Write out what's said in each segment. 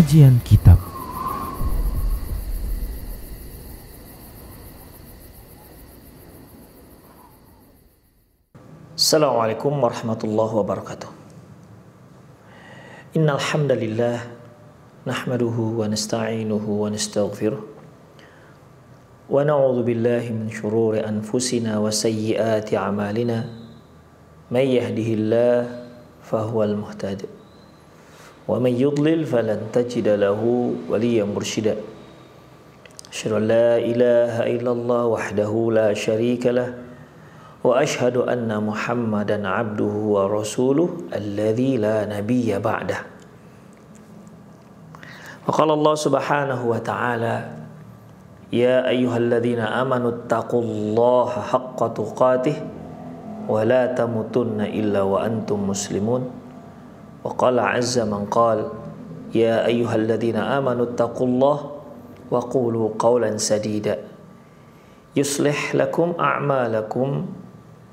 Kajian Kitab. Assalamualaikum warahmatullahi wabarakatuh. Innal hamdalillah nahmaduhu wa nasta'inuhu wa nastaghfiruh wa na'udzu billahi min shururi anfusina wa sayyiati a'malina. May yahdihillahu fahuwal muhtadi wa may yudlil falan tajida lahu waliyyan mursyida. Asyhadu an la ilaha illallah wahdahu la syarika lah wa asyhadu anna Muhammadan abduhu wa rasuluh alladzi la nabiyya ba'dah. Wa qala Allah subhanahu wa ta'ala, ya ayyuhalladzina amanu taqullaha haqqa tuqatih wa la tamutunna illa wa antum muslimun. Wa qala azza man qala, ya ayyuhalladzina amanu taqullaha wa qulu qawlan sadida yuslih lakum a'malakum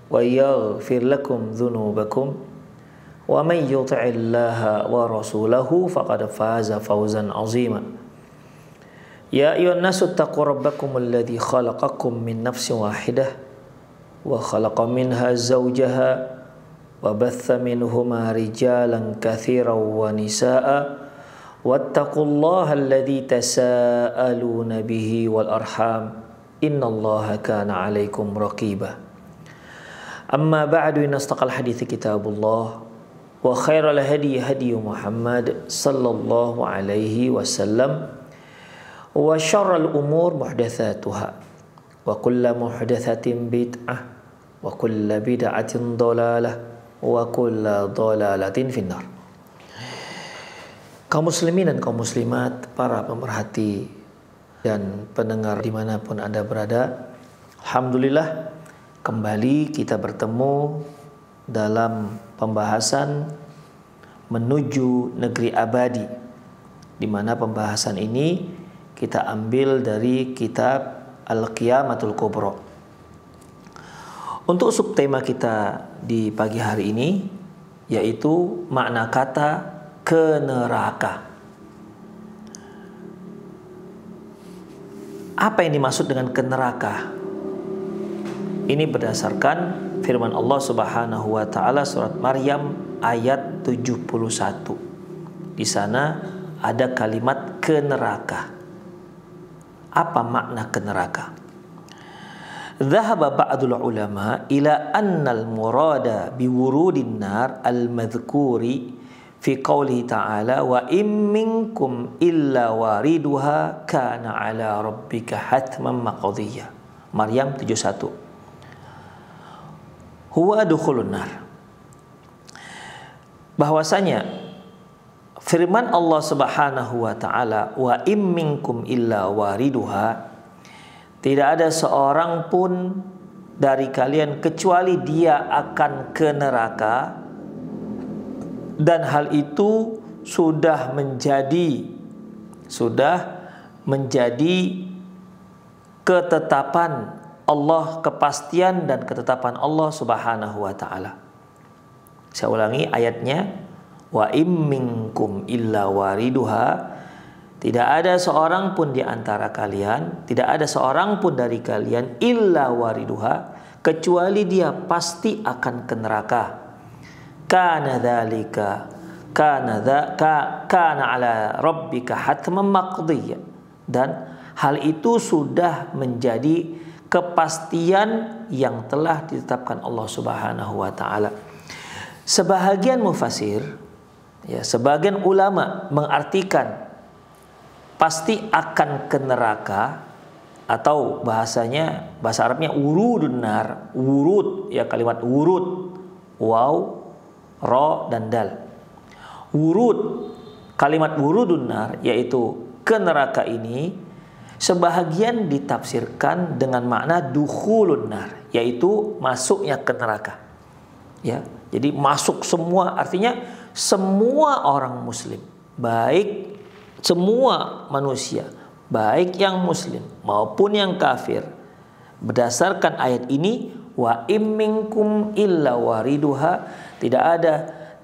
wa yaghfir lakum dhunubakum wa may yuti'illaha wa rasulahu faqad faza fawzan 'azima. Ya ayyuhan nasu taqu rabbakum alladhi khalaqakum min nafsin wahidah wa khalaqa minha zawjaha wa batha minhuma rijalan katsiran wa nisaa'a wattaqullaha alladhi tasaaluna bihi wal arham innallaha kana 'alaikum raqiba. Amma ba'du, inna astaqal hadithi kitabullah wa khairal hadi hadi Muhammad sallallahu alaihi wasallam wa syarral umur muhdatsatuha wa kullu muhdatsatin bid'ah wa kullu bid'atin dhalalah wa kullu dhalalatin finnar. Kaum muslimin dan kaum muslimat, para pemerhati dan pendengar dimanapun Anda berada, alhamdulillah kembali kita bertemu dalam pembahasan menuju negeri abadi, di mana pembahasan ini kita ambil dari kitab Al-Qiyamatul Kubra. Untuk subtema kita di pagi hari ini yaitu makna kata ke neraka. Apa yang dimaksud dengan ke neraka? Ini berdasarkan firman Allah Subhanahu wa taala surat Maryam ayat 71. Di sana ada kalimat ke neraka. Apa makna ke neraka? Dhahaba ba'dul ulama ila annal murada biwurudin nar al-madhkuri fi qawlihi ta'ala wa in minkum illa wariduha kana ala rabbika hatman maqdiyya. Maryam 71. Huwa dukhulun nar. Bahwasanya firman Allah Subhanahu wa taala wa in minkum illa wariduha, tidak ada seorang pun dari kalian kecuali dia akan ke neraka, dan hal itu sudah menjadi ketetapan Allah, kepastian dan ketetapan Allah Subhanahu wa taala. Saya ulangi ayatnya, wa im minkum illa wariduha, tidak ada seorang pun di antara kalian, tidak ada seorang pun dari kalian illa wariduha, kecuali dia pasti akan ke neraka. Kana dzalika kana ala rabbika hatman maqdiyya, dan hal itu sudah menjadi kepastian yang telah ditetapkan Allah Subhanahu wa taala. Sebahagian mufasir, sebagian ulama mengartikan pasti akan ke neraka, atau bahasa Arabnya urudun nar, urud, kalimat urud, waw, ra dan dal. Urud, kalimat urudun nar yaitu ke neraka ini sebahagian ditafsirkan dengan makna dukhulun nar, yaitu masuknya ke neraka. Jadi masuk semua, artinya semua orang muslim, baik semua manusia, baik yang muslim maupun yang kafir, berdasarkan ayat ini wa im minkum illa wariduha, tidak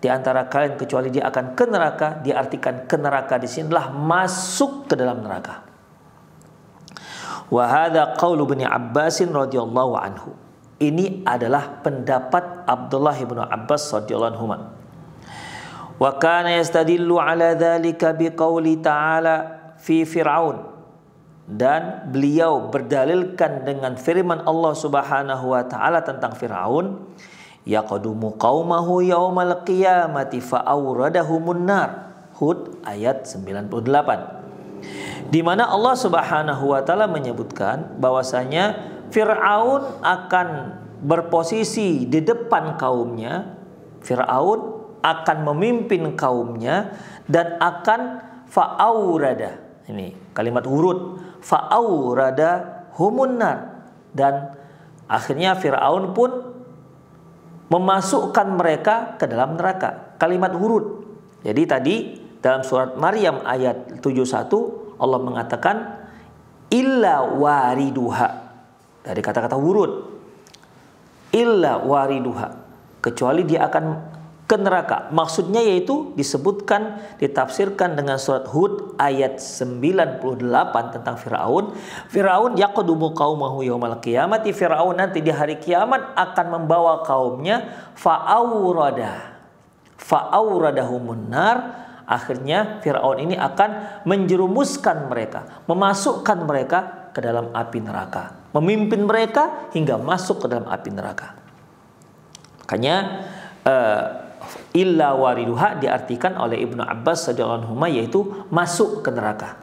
di antara kalian kecuali dia akan ke neraka. Diartikan ke neraka di sinilah masuk ke dalam neraka. Wa hadza qaulu Ibnu Abbas radhiyallahu anhu. Ini adalah pendapat Abdullah bin Abbas radhiyallahu anhu. Wa kana yastadillu ala dzalika biqauli ta'ala fi Fir'aun. Dan beliau berdalilkan dengan firman Allah Subhanahu wa taala tentang Firaun, yaqdumu qaumahu yaumal qiyamati fa'awradahumun nar. Hud ayat 98. Di mana Allah Subhanahu wa taala menyebutkan bahwasanya Firaun akan berposisi di depan kaumnya. Firaun akan memimpin kaumnya dan akan fa'aurada. Ini kalimat huruf, fa'aurada humunnar, dan akhirnya Firaun pun memasukkan mereka ke dalam neraka. Kalimat huruf. Jadi tadi dalam surat Maryam ayat 71 Allah mengatakan illa wariduha, dari kata-kata huruf, illa wariduha, kecuali dia akan ke neraka. Maksudnya yaitu disebutkan, ditafsirkan dengan surat Hud ayat 98 tentang Firaun. Firaun yaqdumu qaumahu yaumal qiyamati. Firaun nanti di hari kiamat akan membawa kaumnya fa'auradahumun nar. Akhirnya Firaun ini akan menjerumuskan mereka, memasukkan mereka ke dalam api neraka, memimpin mereka hingga masuk ke dalam api neraka. Makanya illa wariduha diartikan oleh Ibnu Abbas radhiyallahu anhu yaitu masuk ke neraka.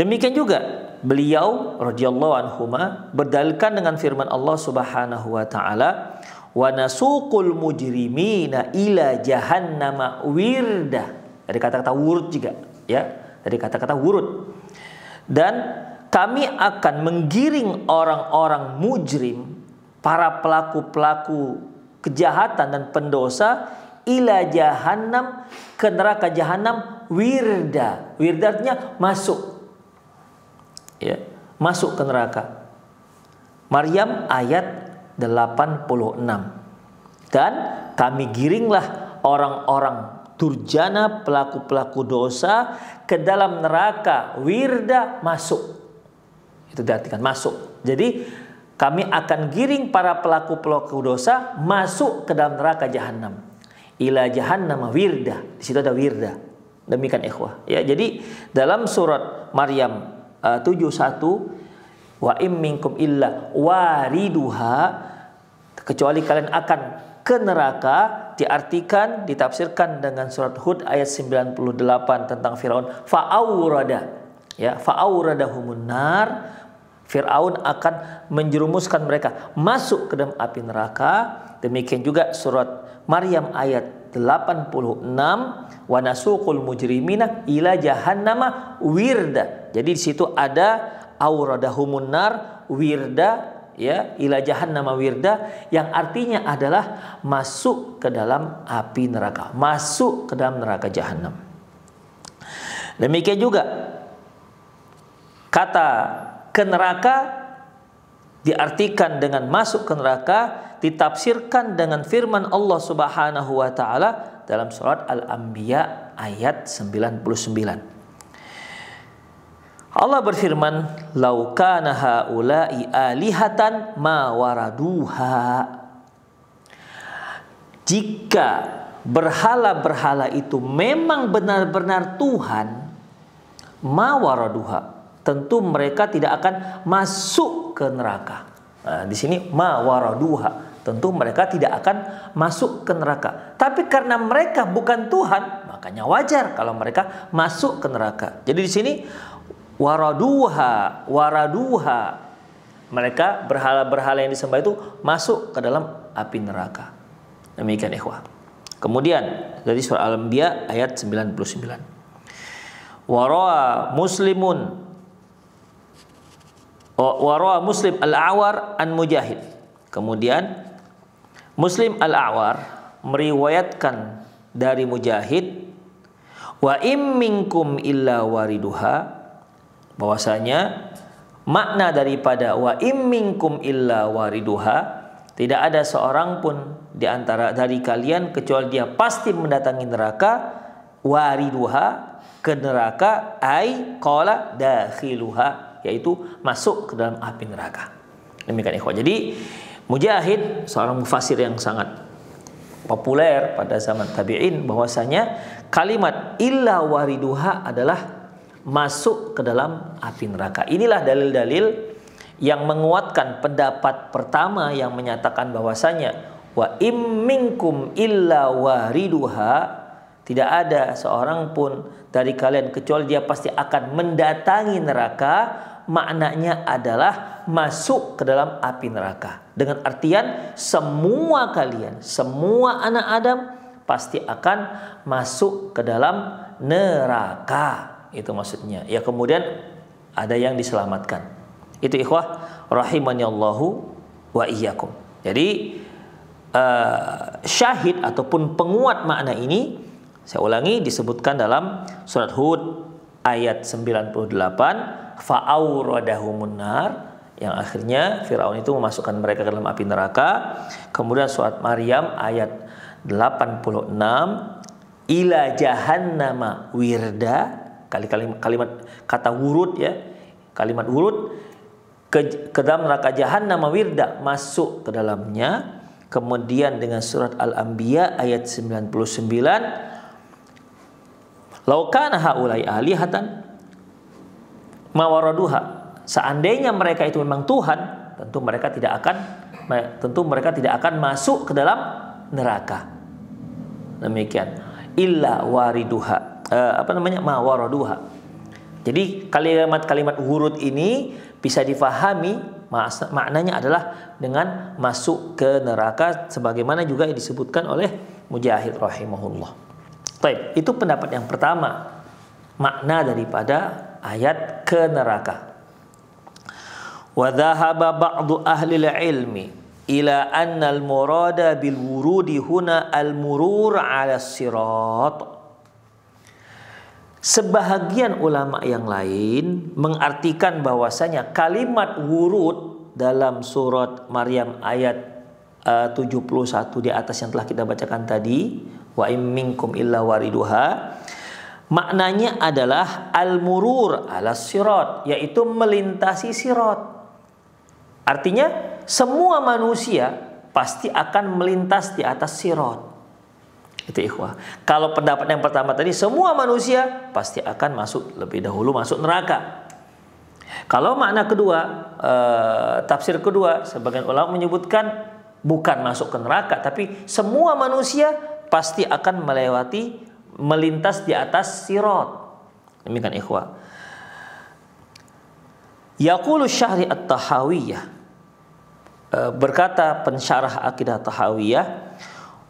Demikian juga beliau radhiyallahu anhu berdalilkan dengan firman Allah Subhanahu wa taala, wa nasuqul mujrimina ila jahannama wirda. Dari kata-kata wurud juga, ya, dari kata-kata wurud. Dan kami akan menggiring orang-orang mujrim, para pelaku-pelaku kejahatan dan pendosa, ila jahannam, ke neraka jahannam, wirda. Wirda artinya masuk, ya, masuk ke neraka. Maryam ayat 86. Dan kami giringlah orang-orang durjana, pelaku-pelaku dosa ke dalam neraka, wirda, masuk. Itu diartikan masuk. Jadi kami akan giring para pelaku-pelaku dosa masuk ke dalam neraka jahanam. Ila jahannam wirda. Di situ ada wirda. Demikian ikhwah. Ya, jadi dalam surat Maryam 71, wa im minkum illa wariduha, kecuali kalian akan ke neraka, diartikan, ditafsirkan dengan surat Hud ayat 98 tentang Firaun, fa'aurada, ya, fa'auradahumun nar. Firaun akan menjerumuskan mereka masuk ke dalam api neraka. Demikian juga surat Maryam ayat 86, wa nasuqul mujrimina ila jahannama wirda. Jadi di situ ada auradahumun nar, wirda, ya, ila jahannama wirda, yang artinya adalah masuk ke dalam api neraka, masuk ke dalam neraka jahanam. Demikian juga kata ke neraka diartikan dengan masuk ke neraka, ditafsirkan dengan firman Allah Subhanahu wa taala dalam surat Al-Anbiya ayat 99. Allah berfirman, "Lau kana haula'i alihatan ma waraduha." Jika berhala-berhala itu memang benar-benar Tuhan, ma waraduha, tentu mereka tidak akan masuk ke neraka. Nah, di sini ma waraduha, tentu mereka tidak akan masuk ke neraka. Tapi karena mereka bukan Tuhan, makanya wajar kalau mereka masuk ke neraka. Jadi di sini waraduha, mereka berhala-berhala yang disembah itu masuk ke dalam api neraka. Demikian ikhwah. Kemudian dari surah Al-Anbiya ayat 99. Wara'a Muslim Al-A'war an Mujahid. Kemudian Muslim Al-A'war meriwayatkan dari Mujahid, wa im minkum illa wariduha, bahwasanya makna daripada wa im minkum illa wariduha, tidak ada seorang pun di antara dari kalian kecuali dia pasti mendatangi neraka, wariduha, ke neraka, ai qala dakhiluha, yaitu masuk ke dalam api neraka. Demikian ikhwah. Jadi Mujahid, seorang mufassir yang sangat populer pada zaman tabi'in, bahwasanya kalimat illa wariduha adalah masuk ke dalam api neraka. Inilah dalil-dalil yang menguatkan pendapat pertama yang menyatakan bahwasanya wa im minkum illa wariduha, tidak ada seorang pun dari kalian kecuali dia pasti akan mendatangi neraka. Maknanya adalah masuk ke dalam api neraka, dengan artian semua kalian, semua anak Adam pasti akan masuk ke dalam neraka. Itu maksudnya. Ya, kemudian ada yang diselamatkan. Itu ikhwah rahimani Allahu wa iyyakum. Jadi syahid ataupun penguat makna ini, saya ulangi, disebutkan dalam surat Hud ayat 98, fa'auradahumun nar, yang akhirnya Firaun itu memasukkan mereka ke dalam api neraka. Kemudian surat Maryam ayat 86, ila jahannama wirda, kalimat kata wurud ya, kalimat wurud, ke dalam neraka jahannam wirda, masuk ke dalamnya. Kemudian dengan surat Al-Anbiya ayat 99, lau kana haulai alihatan ma waraduha, seandainya mereka itu memang Tuhan, tentu mereka tidak akan masuk ke dalam neraka. Demikian. Illa wariduha, ma waraduha. Jadi kalimat-kalimat wurud ini bisa difahami maknanya adalah dengan masuk ke neraka, sebagaimana juga yang disebutkan oleh Mujahid rahimahullah. Baik, itu pendapat yang pertama, makna daripada ayat ke neraka. Wa dhahaba ba'du ahli ilmi ila anna al-murada bil wurudi huna al-murur 'ala sirat. Sebahagian ulama yang lain mengartikan bahwasanya kalimat wurud dalam surat Maryam ayat 71 di atas yang telah kita bacakan tadi, wa im minkum illa wariduha, maknanya adalah al-murur 'ala sirat, yaitu melintasi sirat. Artinya semua manusia pasti akan melintas di atas sirat. Itu ikhwah. Kalau pendapat yang pertama tadi, semua manusia pasti akan lebih dahulu masuk neraka. Kalau makna kedua, tafsir kedua, sebagian ulama menyebutkan bukan masuk ke neraka, tapi semua manusia pasti akan melintas di atas sirat. Demikian ikhwah. Yaqulu Syahri At-Tahawiyah, berkata pensyarah akidah Tahawiyah,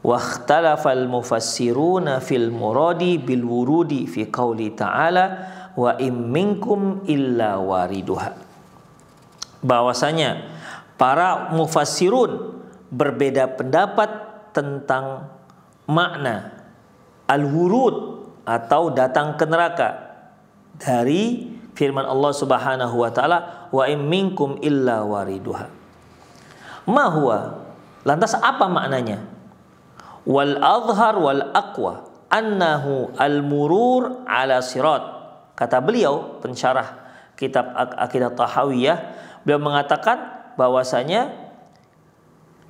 wa ikhtalafal mufassiruna fil muradi bil wurudi fi qauli ta'ala wa im minkum illa wariduha. Bahwasanya para mufassirun berbeda pendapat tentang makna al-wurud atau datang ke neraka dari firman Allah Subhanahu wa taala, wa im minkum illa wariduha. Ma huwa? Lantas apa maknanya? Wal azhar wal aqwa annahu al-murur 'ala sirat. Kata beliau pensyarah kitab Aqidah Tahawiyah, beliau mengatakan bahwasanya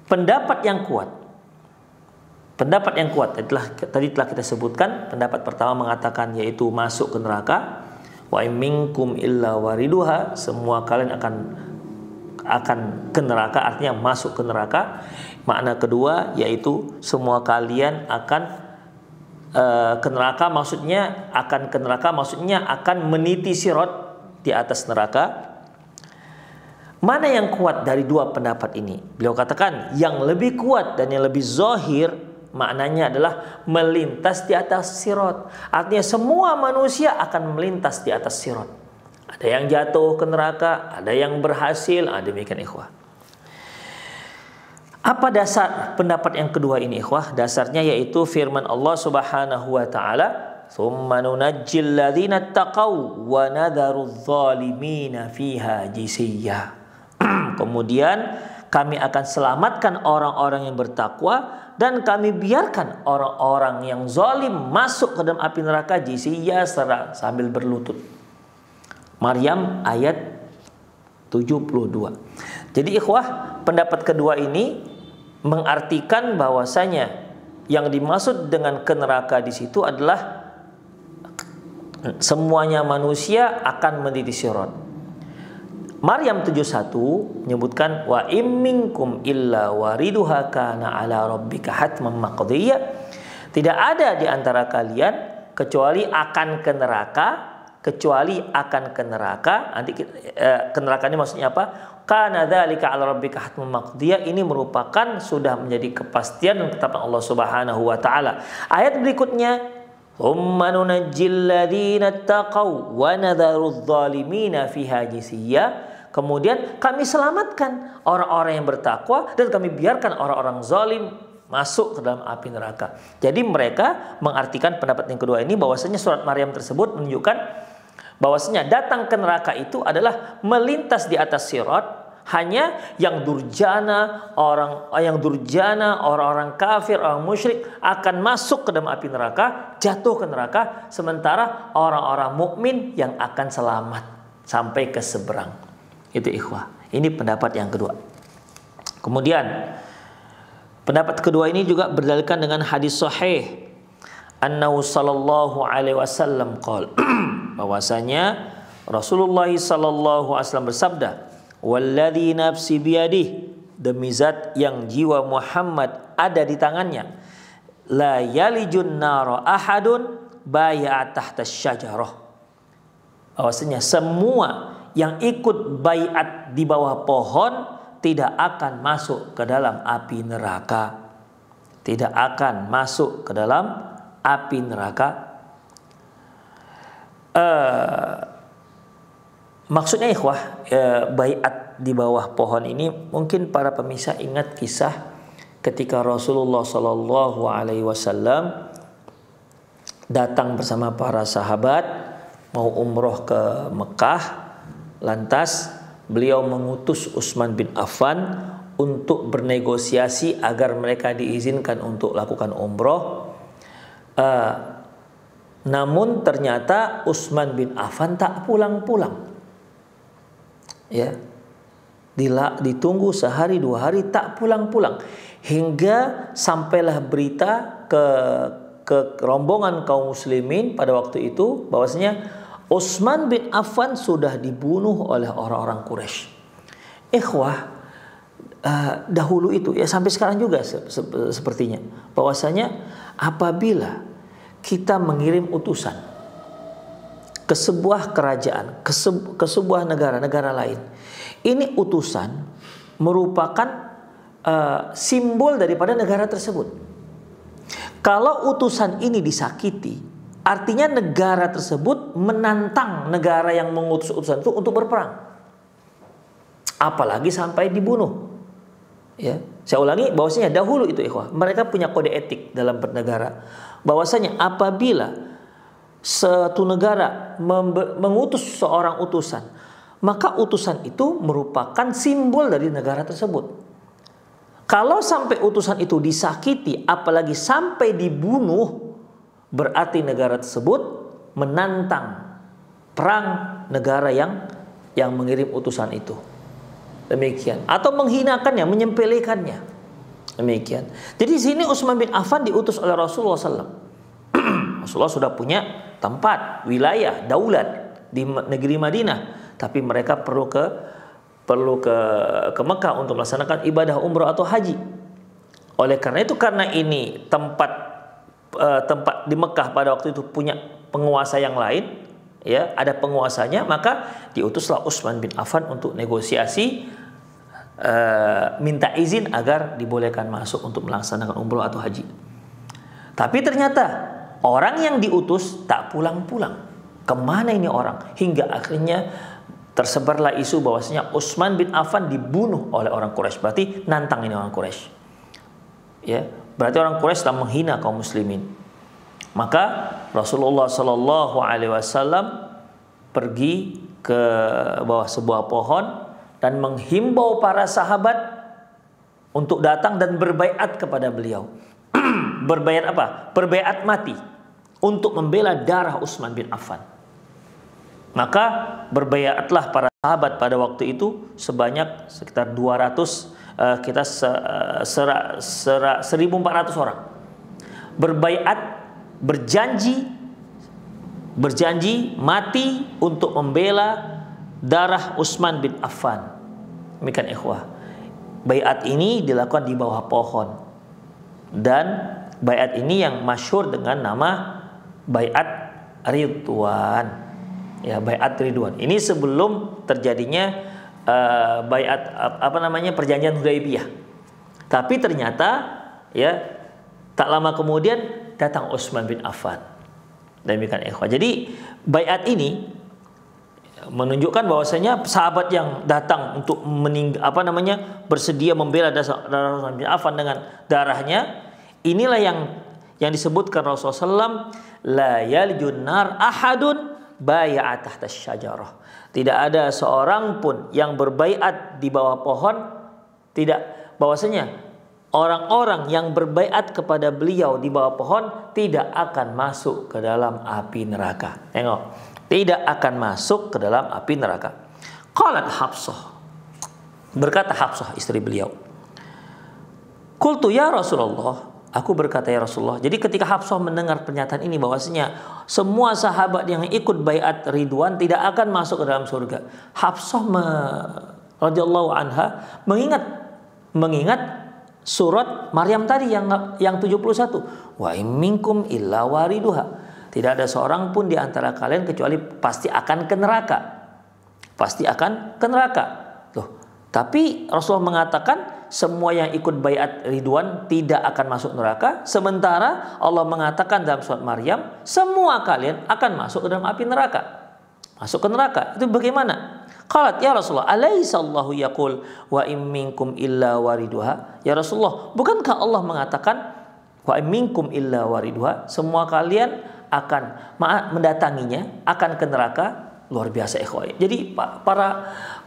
pendapat yang kuat tadi telah kita sebutkan. Pendapat pertama mengatakan yaitu masuk ke neraka, wa minkum illa wariduha, semua kalian akan ke neraka, artinya masuk ke neraka. Makna kedua yaitu semua kalian akan ke neraka, maksudnya akan meniti sirat di atas neraka. Mana yang kuat dari dua pendapat ini? Beliau katakan yang lebih kuat dan yang lebih zahir maknanya adalah melintas di atas sirat. Artinya semua manusia akan melintas di atas sirat. Ada yang jatuh ke neraka, ada yang berhasil. Demikian ikhwah. Apa dasar pendapat yang kedua ini ikhwah? Dasarnya yaitu firman Allah Subhanahu wa taala, "Tsumma nunajjil ladzina taqaw wa nadharudz zalimina fiha jisiyya." Kemudian kami akan selamatkan orang-orang yang bertakwa dan kami biarkan orang-orang yang zalim masuk ke dalam api neraka jisiyah sambil berlutut. Maryam ayat 72. Jadi ikhwah, pendapat kedua ini mengartikan bahwasanya yang dimaksud dengan ke neraka di situ adalah semuanya manusia akan mendidih sirat. Maryam 71 menyebutkan wa imminkum illa wariduha kana ala rabbika hatman maqdiyya. Tidak ada di antara kalian kecuali akan ke neraka, Nanti ke neraka ini maksudnya apa? Kana dzalika ala rabbika hatman maqdiyya, ini merupakan sudah menjadi kepastian dan ketetapan Allah Subhanahu wa taala. Ayat berikutnya, "Tsumma nunajjil ladzina taqaw wa nadharudz zalimina fiha jisiyya." Kemudian kami selamatkan orang-orang yang bertakwa dan kami biarkan orang-orang zalim masuk ke dalam api neraka. Jadi mereka mengartikan pendapat yang kedua ini bahwasanya surat Maryam tersebut menunjukkan bahwasanya datang ke neraka itu adalah melintas di atas sirat, hanya yang durjana, orang-orang kafir, orang musyrik akan masuk ke dalam api neraka, jatuh ke neraka, sementara orang-orang mukmin yang akan selamat sampai ke seberang. Itu ikhwah. Ini pendapat yang kedua. Kemudian pendapat kedua ini juga berdalilkan dengan hadis sahih. Annahu sallallahu alaihi wasallam qala, bahwasanya Rasulullah sallallahu alaihi wasallam bersabda, "Walladzi nafsi biyadihi," demi zat yang jiwa Muhammad ada di tangannya, "la yalijun nara ahadun bai'a tahta syajarah." Bahwasanya semua yang ikut baiat di bawah pohon tidak akan masuk ke dalam api neraka. Tidak akan masuk ke dalam api neraka. Maksudnya ikhwah, baiat di bawah pohon ini, mungkin para pemirsa ingat kisah ketika Rasulullah Shallallahu Alaihi Wasallam datang bersama para sahabat mau umroh ke Mekah. Lantas beliau mengutus Utsman bin Affan untuk bernegosiasi agar mereka diizinkan untuk lakukan umroh. Namun ternyata Utsman bin Affan tak pulang-pulang. Ya, ditunggu sehari dua hari tak pulang-pulang, hingga sampailah berita ke rombongan kaum muslimin pada waktu itu bahwasanya Utsman bin Affan sudah dibunuh oleh orang-orang Quraisy. Ikhwah, dahulu itu ya sampai sekarang juga sepertinya bahwasanya apabila kita mengirim utusan ke sebuah kerajaan, ke sebuah negara lain, ini utusan merupakan simbol daripada negara tersebut. Kalau utusan ini disakiti, artinya negara tersebut menantang negara yang mengutus utusan itu untuk berperang. Apalagi sampai dibunuh. Ya, saya ulangi bahwasanya dahulu itu ikhwah, mereka punya kode etik dalam bernegara. Bahwasanya apabila suatu negara mengutus seorang utusan, maka utusan itu merupakan simbol dari negara tersebut. Kalau sampai utusan itu disakiti, apalagi sampai dibunuh, berarti negara tersebut menantang perang negara yang mengirim utusan itu. Demikian. Atau menghinakannya, menyempelekannya. Demikian. Jadi di sini Utsman bin Affan diutus oleh Rasulullah SAW. Rasulullah sudah punya tempat, wilayah, daulat di negeri Madinah, tapi mereka perlu ke Mekah untuk melaksanakan ibadah umrah atau haji. Oleh karena itu, karena ini tempat di Mekah pada waktu itu punya penguasa yang lain, ya, ada penguasanya, maka diutuslah Utsman bin Affan untuk negosiasi, minta izin agar dibolehkan masuk untuk melaksanakan umrah atau haji. Tapi ternyata orang yang diutus tak pulang-pulang. Kemana ini orang? Hingga akhirnya tersebarlah isu bahwasanya Utsman bin Affan dibunuh oleh orang Quraisy. Berarti nantang ini orang Quraisy. Ya, berarti orang Quraisy telah menghina kaum muslimin. Maka Rasulullah Shallallahu Alaihi Wasallam pergi ke bawah sebuah pohon dan menghimbau para sahabat untuk datang dan berbaiat kepada beliau. Berbaiat apa? Berbaiat mati untuk membela darah Utsman bin Affan. Maka berbaiatlah para sahabat pada waktu itu sebanyak sekitar 1.400 orang. Berbaiat, berjanji mati untuk membela darah Utsman bin Affan. Demikian ikhwah. Baiat ini dilakukan di bawah pohon. Dan baiat ini yang masyhur dengan nama baiat Ridwan. Ya, baiat Ridwan. Ini sebelum terjadinya baiat perjanjian Hudaybiyah. Tapi ternyata ya tak lama kemudian datang Utsman bin Affan. Demikian ikhwah. Jadi baiat ini menunjukkan bahwasanya sahabat yang datang untuk bersedia membela darah Utsman bin Affan dengan darahnya, inilah yang disebutkan Rasulullah SAW, la yaljun nar ahadun bai'at tahta syajarah. Tidak ada seorang pun yang berbaiat di bawah pohon, bahwasanya orang-orang yang berbaiat kepada beliau di bawah pohon tidak akan masuk ke dalam api neraka. Tengok, tidak akan masuk ke dalam api neraka. Qalat Hafsah, berkata Hafsah istri beliau, qultu ya Rasulullah, aku berkata ya Rasulullah. Jadi ketika Hafsah mendengar pernyataan ini bahwasanya semua sahabat yang ikut baiat Ridwan tidak akan masuk ke dalam surga, Hafsah radhiyallahu anha mengingat surat Maryam tadi yang 71, wa in minkum illa wariduha. Tidak ada seorang pun di antara kalian kecuali pasti akan ke neraka. Pasti akan ke neraka. Loh, tapi Rasulullah mengatakan semua yang ikut baiat Ridwan tidak akan masuk neraka, sementara Allah mengatakan dalam surat Maryam semua kalian akan masuk ke dalam api neraka. Masuk ke neraka. Itu bagaimana? Qalat ya Rasulullah, alaysa Allahu yaqul wa in minkum illa wariduha? Ya Rasulullah, bukankah Allah mengatakan wa in minkum illa wariduha? Semua kalian akan mendatanginya, akan ke neraka. Luar biasa ikhwan. Jadi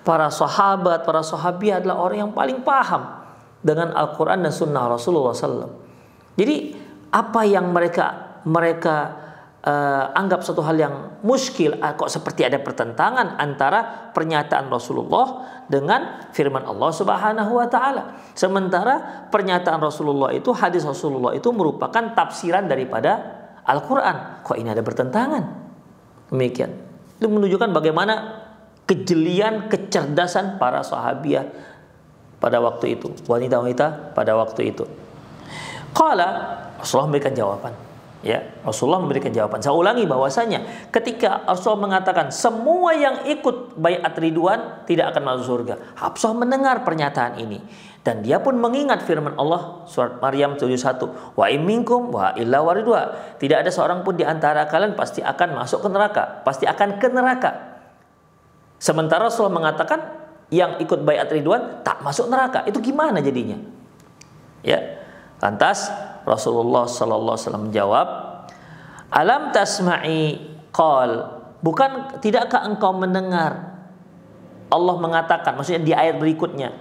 para sahabat, para sahabiah adalah orang yang paling paham dengan Al-Quran dan Sunnah Rasulullah SAW. Jadi apa yang mereka anggap satu hal yang muskil, kok seperti ada pertentangan antara pernyataan Rasulullah dengan firman Allah Subhanahu wa taala. Sementara pernyataan Rasulullah itu, hadis Rasulullah itu merupakan tafsiran daripada Al-Quran. Kok ini ada bertentangan? Demikian. Itu menunjukkan bagaimana kejelian, kecerdasan para sahabiah pada waktu itu, wanita-wanita pada waktu itu. Qala, Rasulullah memberikan jawaban. Ya, Rasulullah memberikan jawaban. Saya ulangi bahwasanya ketika Rasulullah mengatakan semua yang ikut baiat Ridwan tidak akan masuk surga, Hafsah mendengar pernyataan ini dan dia pun mengingat firman Allah surat Maryam 71, wa in minkum wa illa waridwa. Tidak ada seorang pun di antara kalian pasti akan masuk ke neraka, pasti akan ke neraka. Sementara Rasulullah mengatakan yang ikut baiat Ridwan tak masuk neraka. Itu gimana jadinya? Ya. Lantas Rasulullah sallallahu alaihi wasallam menjawab, "Alam tasma'i qal?" Tidakkah engkau mendengar Allah mengatakan, maksudnya di ayat berikutnya,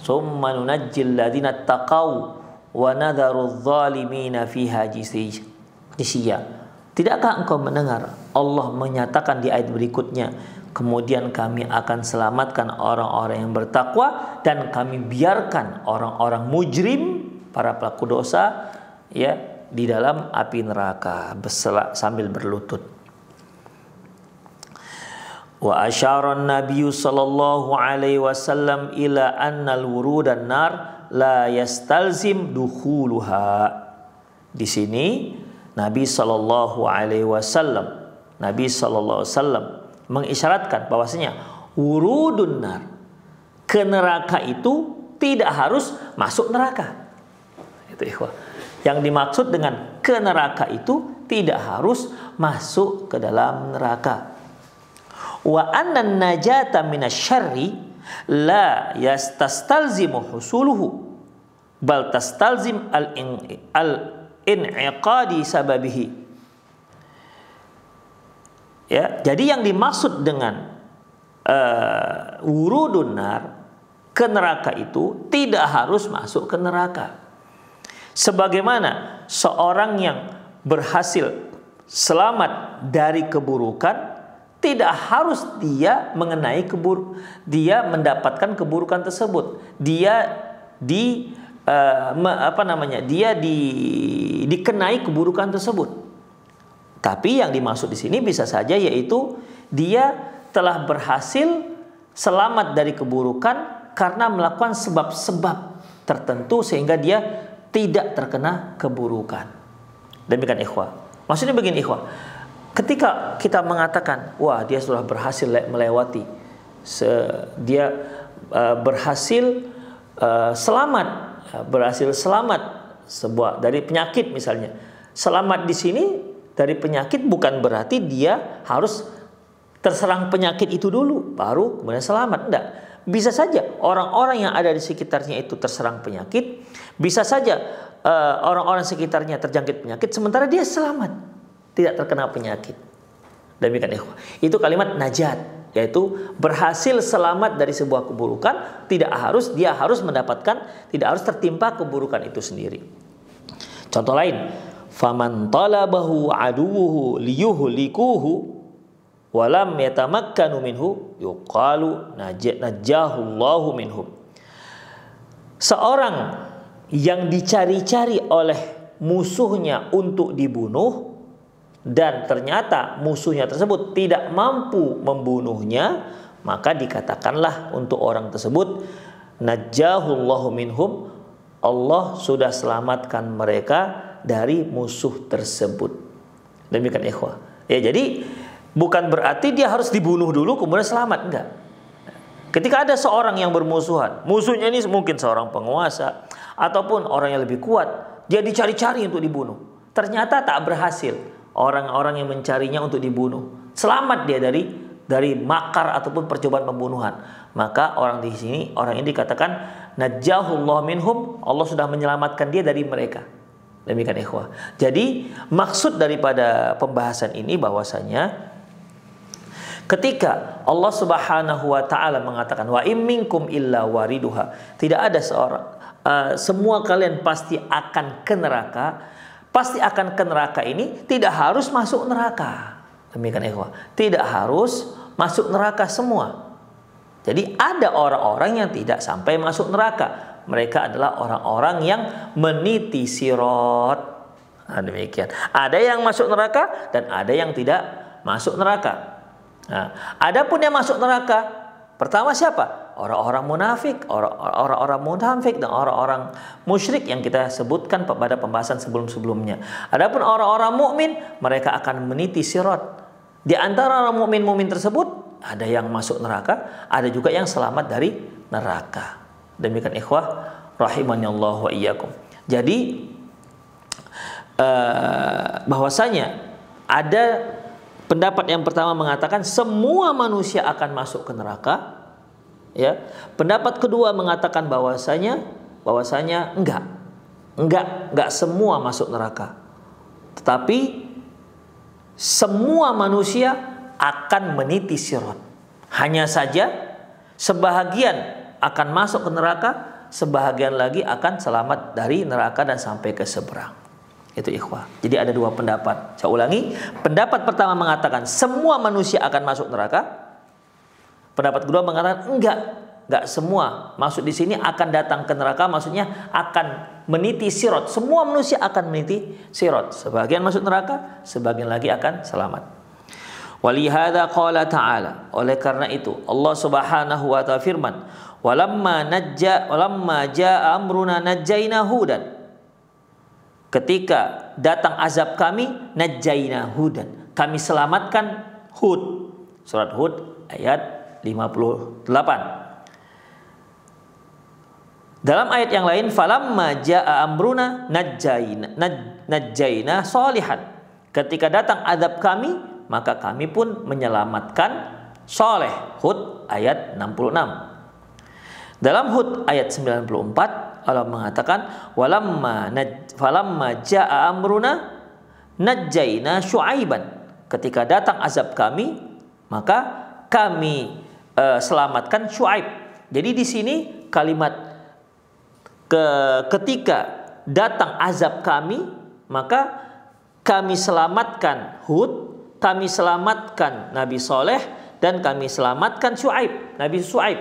"Tsumma nunajjil ladzina taqaw wa nadharu adh-dhalimina fiha jisiyya." Tidakkah engkau mendengar Allah menyatakan di ayat berikutnya, kemudian kami akan selamatkan orang-orang yang bertakwa dan kami biarkan orang-orang mujrim, para pelaku dosa, ya, di dalam api neraka sambil berlutut. Wa asyara an-nabiy sallallahu alaihi wasallam ila anna al-wurudan nar la yastalzim dukhuluha. Di sini Nabi sallallahu alaihi wasallam mengisyaratkan bahwasanya wurudun nar, ke neraka itu tidak harus masuk neraka. Itu ikhwah. Yang dimaksud dengan ke neraka itu tidak harus masuk ke dalam neraka. Wa anna najata minasyarri la yastastalzimu husuluhu bal tastalzim al-in'iqadi sababihi. Ya, jadi yang dimaksud dengan wurudun nar, ke neraka itu tidak harus masuk ke neraka. Sebagaimana seorang yang berhasil selamat dari keburukan, tidak harus dia dia mendapatkan keburukan tersebut. Dia dikenai keburukan tersebut. Tapi yang dimaksud di sini bisa saja yaitu dia telah berhasil selamat dari keburukan karena melakukan sebab-sebab tertentu sehingga dia tidak terkena keburukan. Demikian ikhwah. Maksudnya begini ikhwah. Ketika kita mengatakan, wah dia sudah berhasil melewati, dia berhasil selamat sebuah dari penyakit misalnya. Selamat di sini dari penyakit bukan berarti dia harus terserang penyakit itu dulu baru kemudian selamat. Enggak. Bisa saja orang-orang yang ada di sekitarnya itu terserang penyakit, bisa saja orang-orang sekitarnya terjangkit penyakit sementara dia selamat, tidak terkena penyakit. Demikian ikhwah. Itu kalimat najat, yaitu berhasil selamat dari sebuah keburukan, tidak harus tertimpa keburukan itu sendiri. Contoh lain, faman talabahu aduwuhu liyuhlikuhu walam yatamakkanu minhu yuqalu najjahullahu minhum. Seorang yang dicari-cari oleh musuhnya untuk dibunuh dan ternyata musuhnya tersebut tidak mampu membunuhnya, maka dikatakanlah untuk orang tersebut najjahullahu minhum, Allah sudah selamatkan mereka dari musuh tersebut. Demikian ikhwah. Ya, jadi bukan berarti dia harus dibunuh dulu kemudian selamat, enggak. Ketika ada seorang yang bermusuhan, musuhnya ini mungkin seorang penguasa ataupun orang yang lebih kuat, dia dicari-cari untuk dibunuh. Ternyata tak berhasil. Orang-orang yang mencarinya untuk dibunuh, selamat dia dari makar ataupun percobaan pembunuhan. Maka orang ini dikatakan najjahullah minhum, Allah sudah menyelamatkan dia dari mereka. Demikian ikhwah. Jadi maksud daripada pembahasan ini bahwasanya ketika Allah Subhanahu wa taala mengatakan wa im minkum illa wariduha, tidak ada seorang semua kalian pasti akan ke neraka. Pasti akan ke neraka ini tidak harus masuk neraka. Demikian ikhwah. Tidak harus masuk neraka semua. Jadi ada orang-orang yang tidak sampai masuk neraka. Mereka adalah orang-orang yang meniti sirat. Nah, demikian. Ada yang masuk neraka dan ada yang tidak masuk neraka. Nah, adapun yang masuk neraka, pertama siapa? Orang-orang munafik, orang-orang munafik dan orang-orang musyrik yang kita sebutkan pada pembahasan sebelum-sebelumnya. Adapun orang-orang mukmin, mereka akan meniti sirat. Di antara orang mukmin tersebut ada yang masuk neraka, ada juga yang selamat dari neraka. Demikian ikhwah rahimaniallah wa iyyakum. Jadi bahwasanya ada pendapat yang pertama mengatakan semua manusia akan masuk ke neraka. Ya, pendapat kedua mengatakan bahwasanya enggak semua masuk neraka. Tetapi semua manusia akan meniti sirat. Hanya saja sebahagian akan masuk ke neraka, sebahagian lagi akan selamat dari neraka dan sampai ke seberang. Itu ikhwah. Jadi ada dua pendapat. Saya ulangi, pendapat pertama mengatakan semua manusia akan masuk neraka. Pendapat kedua mengatakan enggak semua. Maksud di sini akan datang ke neraka, maksudnya akan meniti sirat. Semua manusia akan meniti sirat. Sebagian masuk neraka, sebagian lagi akan selamat. Walihada qala ta'ala. Oleh karena itu Allah Subhanahu wa ta'ala firman, walamma jaa amruna najjayna hudan. Ketika datang azab kami, najjayna hudan, kami selamatkan Hud. Surat Hud ayat 58. Dalam ayat yang lain, falamma jaa amruna najjayna sholihan. Ketika datang azab kami, maka kami pun menyelamatkan Saleh. Hud ayat 66. Dalam Hud ayat 94 Allah mengatakan falamma jaa amruna najjayna Syuaiban. Ketika datang azab kami, maka kami selamatkan Syuaib. Jadi di sini kalimat ketika datang azab kami, maka kami selamatkan Hud, kami selamatkan Nabi Soleh, dan kami selamatkan Nabi Syuaib.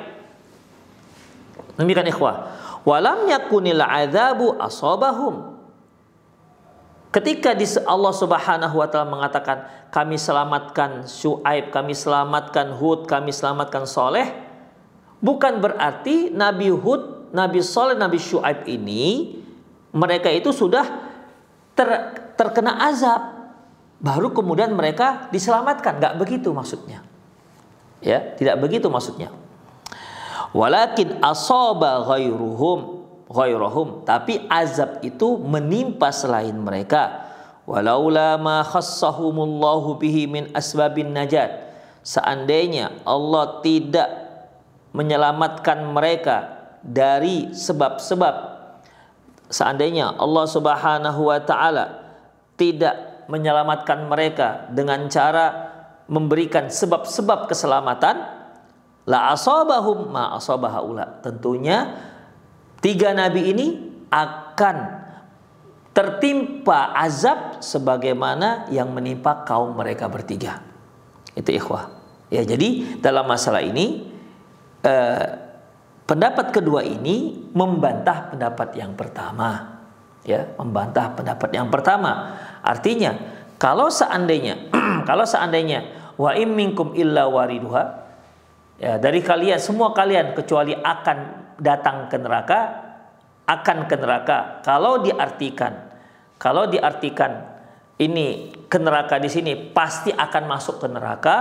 Demikian ikhwah. Walam yakunil adzabu asabahum. Ketika Allah Subhanahu wa taala mengatakan kami selamatkan Syuaib, kami selamatkan Hud, kami selamatkan Soleh, bukan berarti Nabi Hud, Nabi Soleh, Nabi Syuaib ini mereka itu sudah terkena azab baru kemudian mereka diselamatkan. Enggak begitu maksudnya. Ya, tidak begitu maksudnya. Walakin asaba ghairuhum, tapi azab itu menimpa selain mereka. Walaula ma khassahumullahu bihi min asbabin najat. Seandainya Allah tidak menyelamatkan mereka dari sebab-sebab, seandainya Allah Subhanahu wa taala tidak menyelamatkan mereka dengan cara memberikan sebab-sebab keselamatan, la asabahum ma asabah haula. Tentunya tiga nabi ini akan tertimpa azab sebagaimana yang menimpa kaum mereka bertiga. Itu ikhwah. Ya, jadi dalam masalah ini pendapat kedua ini membantah pendapat yang pertama. Ya, membantah pendapat yang pertama. Artinya, kalau seandainya wa im minkum illa wariduha, ya, dari kalian semua kalian kecuali akan datang ke neraka, akan ke neraka. Kalau diartikan ini ke neraka di sini pasti akan masuk ke neraka,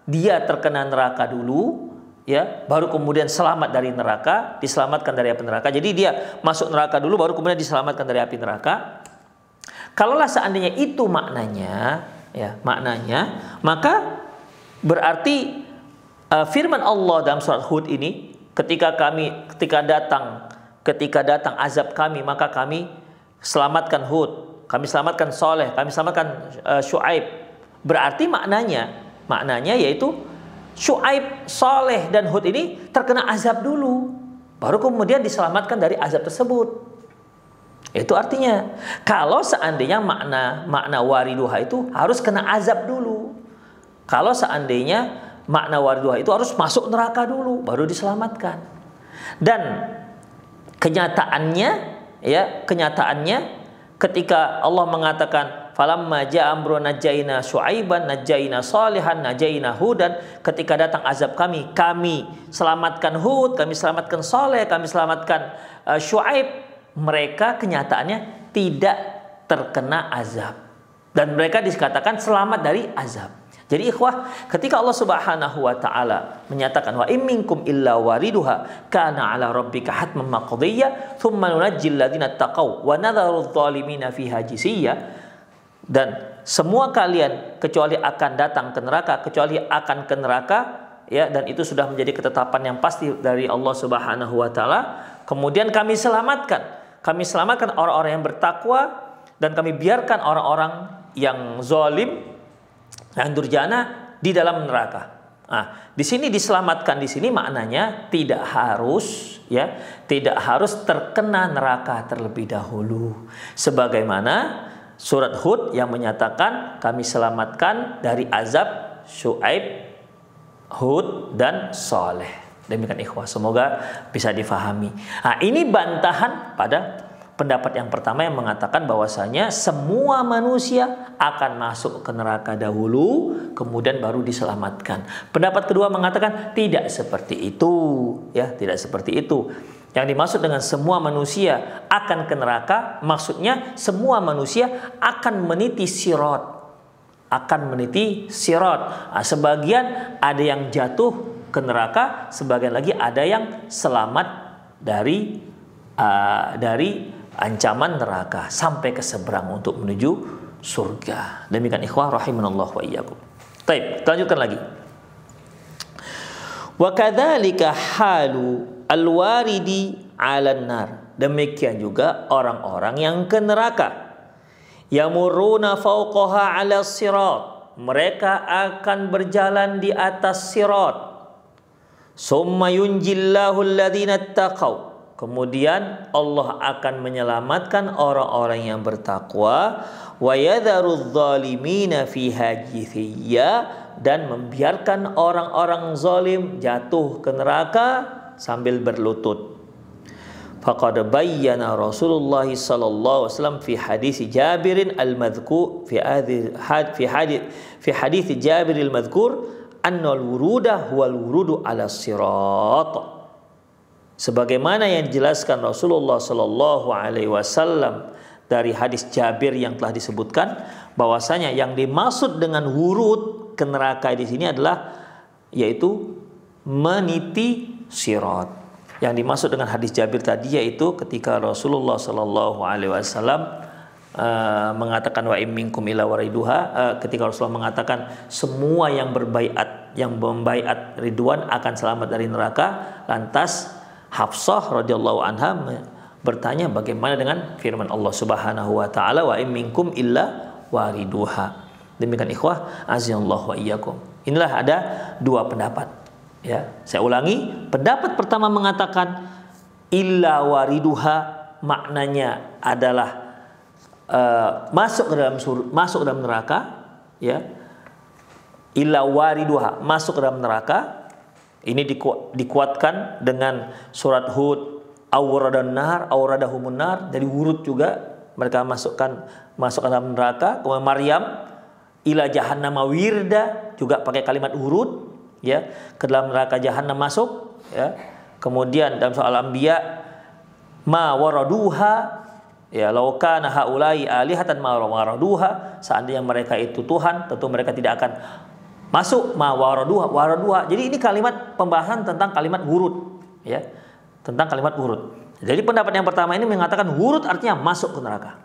dia terkena neraka dulu, ya, baru kemudian selamat dari neraka, diselamatkan dari api neraka. Jadi dia masuk neraka dulu baru kemudian diselamatkan dari api neraka. Kalaulah seandainya itu maknanya, ya, maka berarti firman Allah dalam surat Hud ini, ketika datang azab kami, maka kami selamatkan Hud, kami selamatkan Soleh, kami selamatkan Syuaib. Berarti maknanya yaitu Syuaib, Soleh, dan Hud ini terkena azab dulu, baru kemudian diselamatkan dari azab tersebut. Itu artinya kalau seandainya makna wariduha itu harus kena azab dulu. Kalau seandainya makna wariduha itu harus masuk neraka dulu baru diselamatkan. Dan kenyataannya ketika Allah mengatakan falamma ja'a amruna najjayna Syuaiban najjayna Shalihan najjayna Hudan, ketika datang azab kami selamatkan Hud, kami selamatkan Saleh, kami selamatkan Syuaib. Mereka kenyataannya tidak terkena azab dan mereka dikatakan selamat dari azab. Jadi ikhwah, ketika Allah Subhanahu wa taala menyatakan wa im minkum illa wariduha kana ala rabbika hatman maqdiyya thumma nunajjil ladzina taqaw wa nadharu adh-dhalimina fiha jisiyya, dan semua kalian kecuali akan datang ke neraka, ya, dan itu sudah menjadi ketetapan yang pasti dari Allah Subhanahu wa taala. Kemudian kami selamatkan orang-orang yang bertakwa dan kami biarkan orang-orang yang zalim, yang durjana di dalam neraka. Nah, di sini diselamatkan di sini maknanya tidak harus terkena neraka terlebih dahulu. Sebagaimana surat Hud yang menyatakan kami selamatkan dari azab Syuaib, Hud, dan Saleh. Demikian ikhwah, semoga bisa difahami. Nah, ini bantahan pada pendapat yang pertama yang mengatakan bahwasanya semua manusia akan masuk ke neraka dahulu, kemudian baru diselamatkan. Pendapat kedua mengatakan tidak seperti itu, ya, tidak seperti itu. Yang dimaksud dengan semua manusia akan ke neraka, maksudnya semua manusia akan meniti sirat. Nah, sebagian ada yang jatuh ke neraka, sebagian lagi ada yang selamat dari ancaman neraka sampai ke seberang untuk menuju surga. Demikian ikhwah rahimanallah wa iyyakum. Baik, kita lanjutkan lagi. Wa kadzalika halu al-waridi 'alan nar. Demikian juga orang-orang yang ke neraka. Yamuruna fawqaha 'ala sirat. Mereka akan berjalan di atas sirat. Summa yunjillahu alladhina taqaw. kemudian Allah akan menyelamatkan orang-orang yang bertakwa, wa yadharudz zalimina fi hajithiyya, dan membiarkan orang-orang zalim jatuh ke neraka sambil berlutut. Faqad bayyana Rasulullah sallallahu alaihi wasallam fi hadis Jabir al-madhkur fi hadis Jabir al-madhkur anna al-wuruda huwa al-wurudu ala sirat. Sebagaimana yang dijelaskan Rasulullah sallallahu alaihi wasallam dari hadis Jabir yang telah disebutkan, bahwasanya yang dimaksud dengan wurud ke neraka di sini adalah yaitu meniti sirat. Yang dimaksud dengan hadis Jabir tadi yaitu ketika Rasulullah sallallahu alaihi wasallam mengatakan wa minkum ila wariduha, ketika Rasulullah mengatakan semua yang berbaiat, yang membaiat ridwan akan selamat dari neraka, lantas Hafsah radhiyallahu anha bertanya bagaimana dengan firman Allah Subhanahu wa taala wa minkum illa wariduha. Demikian ikhwah azallahu wa iyyakum. Inilah ada dua pendapat. Ya, saya ulangi, pendapat pertama mengatakan illa wariduha maknanya adalah masuk ke dalam neraka, ya. Illa wariduha, masuk ke dalam neraka. Ini dikuatkan dengan surat Hud, awradan nar, awradahumun nar, dari wurud juga mereka masuk ke dalam neraka. Kemudian Maryam ila jahannama wirda, juga pakai kalimat wurud, ya, ke dalam neraka jahanam masuk, ya. Kemudian dalam soal Anbiya ma waraduha, ya, law kana haula'i alihatan ma waraduha, seandainya mereka itu Tuhan tentu mereka tidak akan masuk ma waraduha. Jadi ini kalimat pembahasan tentang kalimat wurud, ya, tentang kalimat wurud. Jadi pendapat yang pertama ini mengatakan wurud artinya masuk ke neraka,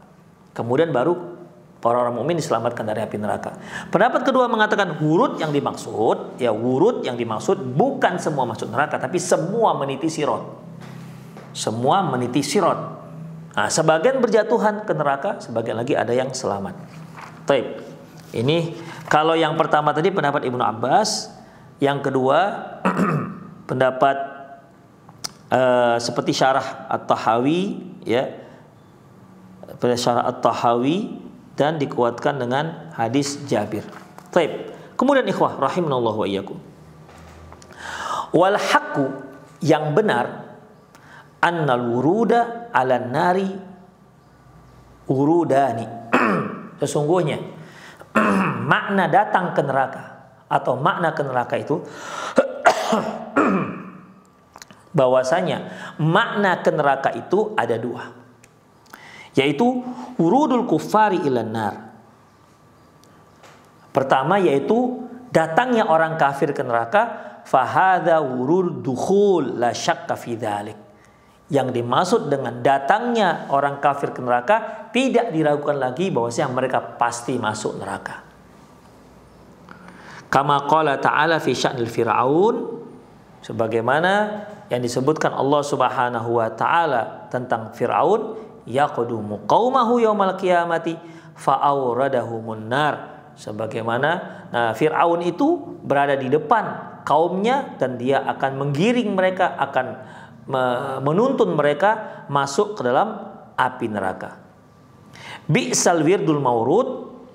kemudian baru orang-orang mukmin diselamatkan dari api neraka. Pendapat kedua mengatakan wurud yang dimaksud, ya, wurud yang dimaksud bukan semua masuk neraka, tapi semua meniti sirat. Semua meniti sirat. Nah, sebagian berjatuhan ke neraka, sebagian lagi ada yang selamat. Baik. Ini kalau yang pertama tadi pendapat Ibnu Abbas, yang kedua pendapat seperti syarah At-Tahawi, ya, syarah At-Tahawi, dan dikuatkan dengan hadis Jabir. Baik. Kemudian ikhwah rahimanallahu wa iyyakum. Wal haqqu, yang benar, annal wuruda 'alan nari urudani. Sesungguhnya makna datang ke neraka atau makna ke neraka itu bahwasanya makna ke neraka itu ada dua, yaitu urudul kuffari ilan nar. Pertama yaitu datangnya orang kafir ke neraka, fahadha wurud dukhul la syakka fi dzalik. Yang dimaksud dengan datangnya orang kafir ke neraka tidak diragukan lagi bahwasanya mereka pasti masuk neraka. Kama qala ta'ala fi sya'nil fir'aun, sebagaimana yang disebutkan Allah Subhanahu wa taala tentang Firaun, yaqudumu qaumahu yaumal qiyamati fa'awradahumun nar. Sebagaimana Firaun itu berada di depan kaumnya dan dia akan menggiring mereka, akan menuntun mereka masuk ke dalam api neraka. Bi'sal wirdul maurud,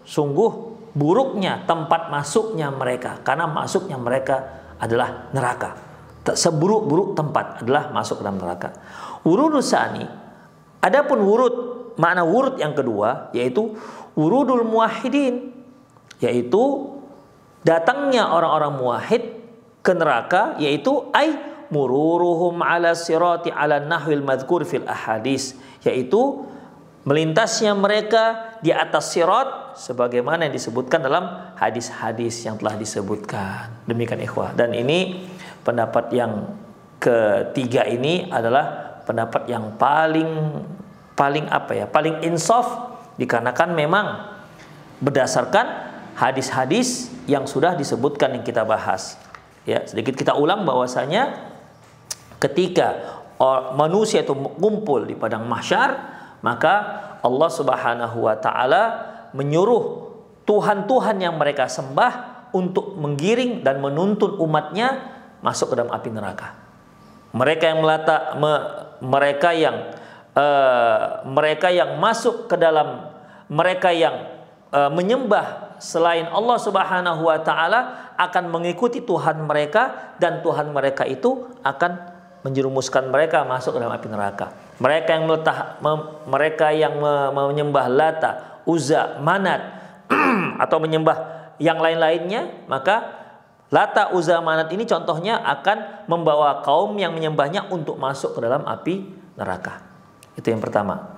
sungguh buruknya tempat masuknya mereka, karena masuknya mereka adalah neraka. Seburuk-buruk tempat adalah masuk ke dalam neraka. Wurudus sani, adapun wurud, makna wurud yang kedua yaitu wurudul muwahhidin, yaitu datangnya orang-orang muwahhid ke neraka, yaitu mururuhum ala sirati ala nahwil madhkur fil ahadis, yaitu melintasnya mereka di atas sirat sebagaimana yang disebutkan dalam hadis-hadis yang telah disebutkan. Demikian ikhwah. Dan ini pendapat yang ketiga ini adalah pendapat yang paling insaf, dikarenakan memang berdasarkan hadis-hadis yang sudah disebutkan yang kita bahas. Ya, sedikit kita ulang bahwasanya ketika manusia itu kumpul di padang mahsyar, maka Allah Subhanahu wa taala menyuruh tuhan-tuhan yang mereka sembah untuk menggiring dan menuntun umatnya masuk ke dalam api neraka. mereka yang masuk ke dalam, mereka yang menyembah selain Allah Subhanahu wa taala akan mengikuti Tuhan mereka, dan Tuhan mereka itu akan menjerumuskan mereka masuk ke dalam api neraka. Mereka yang menyembah Lata, Uzza, Manat atau menyembah yang lain-lainnya, maka Lata, Uzza, Manat ini contohnya akan membawa kaum yang menyembahnya untuk masuk ke dalam api neraka. Itu yang pertama.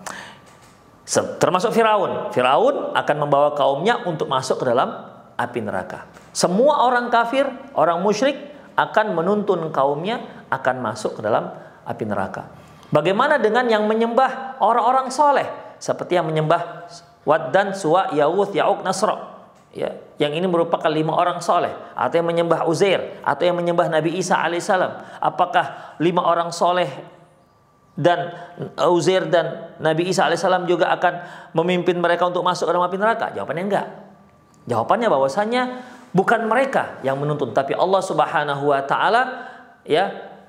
Termasuk Firaun. Firaun akan membawa kaumnya untuk masuk ke dalam api neraka. Semua orang kafir, orang musyrik akan menuntun kaumnya akan masuk ke dalam api neraka. Bagaimana dengan yang menyembah orang-orang soleh, seperti yang menyembah Wad dan Suwa, Yawuth, Ya'uq, Nasra? Ya, yang ini merupakan 5 orang soleh, atau yang menyembah Uzair, atau yang menyembah Nabi Isa alaihissalam. Apakah 5 orang soleh dan Uzair dan Nabi Isa alaihissalam juga akan memimpin mereka untuk masuk ke dalam api neraka? Jawabannya enggak. Jawabannya bahwasanya bukan mereka yang menuntun, tapi Allah Subhanahu wa taala ya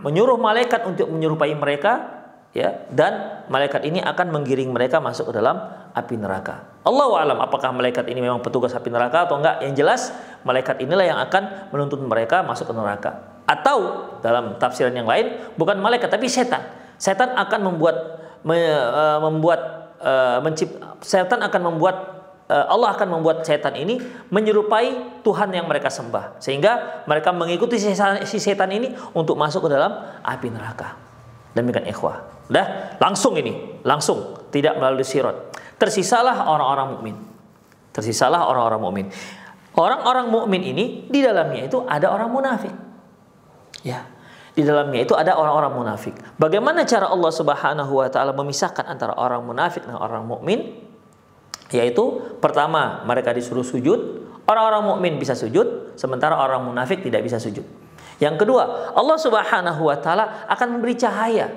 menyuruh malaikat untuk menyerupai mereka, ya, dan malaikat ini akan menggiring mereka masuk ke dalam api neraka. Allahu a'lam apakah malaikat ini memang petugas api neraka atau enggak. Yang jelas malaikat inilah yang akan menuntun mereka masuk ke neraka. Atau dalam tafsiran yang lain, bukan malaikat tapi setan. Setan akan Allah akan membuat setan ini menyerupai Tuhan yang mereka sembah, sehingga mereka mengikuti si setan ini untuk masuk ke dalam api neraka. Demikian ikhwah. Langsung tidak melalui sirat. Tersisalah orang-orang mukmin. Orang-orang mukmin ini di dalamnya itu ada orang munafik. Ya. Di dalamnya itu ada orang-orang munafik. Bagaimana cara Allah Subhanahu wa taala memisahkan antara orang munafik dan orang mukmin? Yaitu pertama, mereka disuruh sujud. Orang-orang mukmin bisa sujud, sementara orang munafik tidak bisa sujud. Yang kedua, Allah Subhanahu wa taala akan memberi cahaya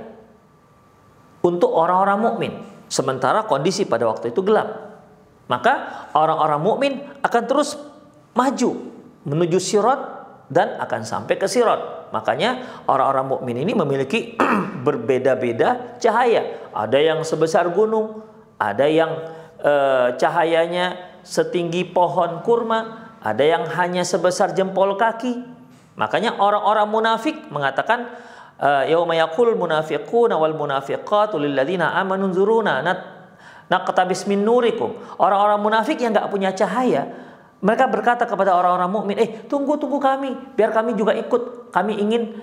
untuk orang-orang mukmin, sementara kondisi pada waktu itu gelap. Maka orang-orang mukmin akan terus maju menuju sirat dan akan sampai ke sirat. Makanya orang-orang mukmin ini memiliki berbeda-beda cahaya. Ada yang sebesar gunung, ada yang cahayanya setinggi pohon kurma, ada yang hanya sebesar jempol kaki. Makanya orang-orang munafik mengatakan, yauma yaqul munafiquna wal munafiqatu lil ladzina amanu nzuruna naqtabis min nurikum. Orang-orang munafik yang enggak punya cahaya, mereka berkata kepada orang-orang mukmin, tunggu kami, biar kami juga ikut. Kami ingin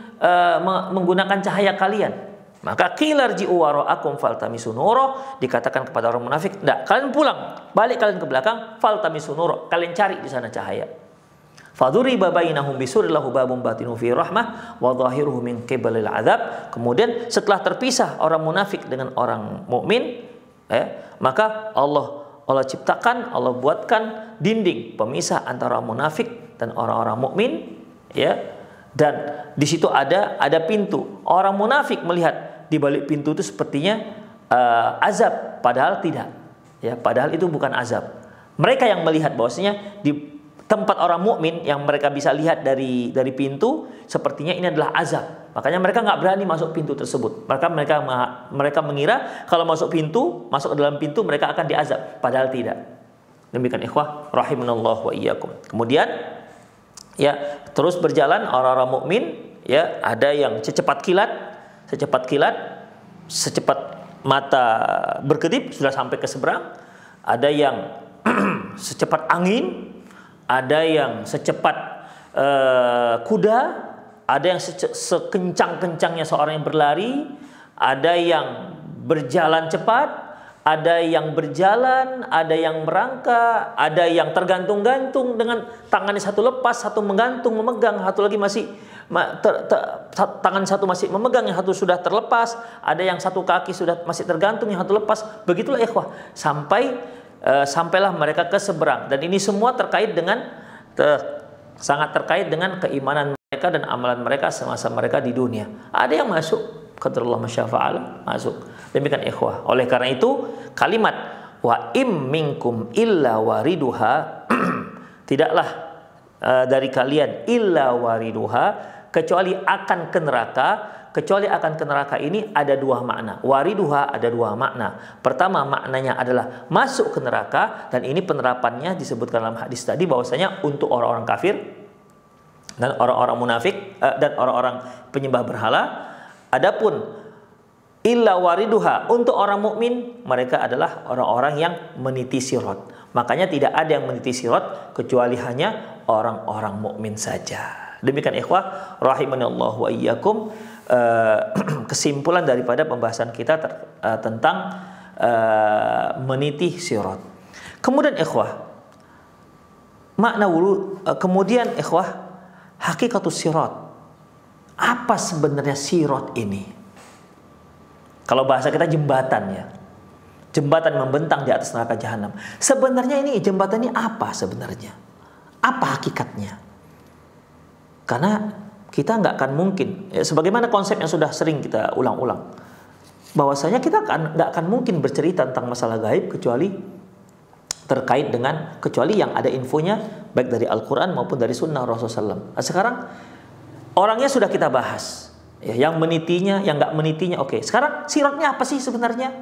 menggunakan cahaya kalian. Maka qilarji'u wara'akum faltamisu nura, dikatakan kepada orang munafik, enggak, kalian pulang, balik kalian ke belakang, faltamisu nura, kalian cari di sana cahaya. Faduriba bainahum bisurin lahu babun batinu fi rahmah wa dhahiruhu min qibalil adzab. Kemudian setelah terpisah orang munafik dengan orang mukmin, maka Allah ciptakan, Allah buatkan dinding pemisah antara orang munafik dan orang-orang mukmin, ya. Dan di situ ada pintu. Orang munafik melihat di balik pintu itu sepertinya azab, padahal tidak. Ya, padahal itu bukan azab. Mereka yang melihat bahwasanya di tempat orang mukmin yang mereka bisa lihat dari pintu, sepertinya ini adalah azab. Makanya mereka nggak berani masuk pintu tersebut. Mereka mengira kalau masuk ke dalam pintu mereka akan diazab, padahal tidak. Demikian ikhwah rahimanallah wa iyyakum. Kemudian ya, terus berjalan orang-orang mukmin, ya, ada yang secepat kilat, secepat mata berkedip sudah sampai ke seberang, ada yang secepat angin, ada yang secepat kuda, ada yang sekencang-kencangnya seorang yang berlari, ada yang berjalan cepat, ada yang berjalan, ada yang merangkak, ada yang tergantung-gantung dengan tangannya satu lepas, satu menggantung, memegang, satu lagi masih tangan satu masih memegang, yang satu sudah terlepas, ada yang satu kaki sudah masih tergantung, yang satu lepas. Begitulah ikhwah, sampailah mereka ke seberang. Dan ini semua sangat terkait dengan keimanan mereka dan amalan mereka semasa mereka di dunia. Ada yang masuk, qadarullah masyafa'ala, masuk. Demikian ikhwah. Oleh karena itu kalimat wa im minkum illa wariduha tidaklah dari kalian illa wariduha kecuali akan ke neraka. Kecuali akan ke neraka ini ada dua makna. Wariduha ada dua makna. Pertama maknanya adalah masuk ke neraka, dan ini penerapannya disebutkan dalam hadis tadi bahwasanya untuk orang-orang kafir dan orang-orang munafik dan orang-orang penyembah berhala. Adapun illa wariduha untuk orang mukmin, mereka adalah orang-orang yang meniti sirat. Makanya tidak ada yang meniti sirat kecuali hanya orang-orang mukmin saja. Demikian ikhwah rahimanallahu wa iyyakum, kesimpulan daripada pembahasan kita tentang meniti sirat. Kemudian ikhwah, makna wulu, kemudian ikhwah, hakikatus sirat. Apa sebenarnya sirat ini? Kalau bahasa kita jembatan ya. Jembatan membentang di atas neraka jahanam. Sebenarnya ini jembatan ini apa sebenarnya? Apa hakikatnya? Karena kita nggak akan mungkin, ya, sebagaimana konsep yang sudah sering kita ulang-ulang, bahwasanya kita nggak akan mungkin bercerita tentang masalah gaib kecuali terkait dengan, kecuali yang ada infonya baik dari Al-Quran maupun dari Sunnah Rasulullah SAW. Nah, sekarang orangnya sudah kita bahas, ya, yang menitinya, yang nggak menitinya. Oke, sekarang siratnya apa sih sebenarnya?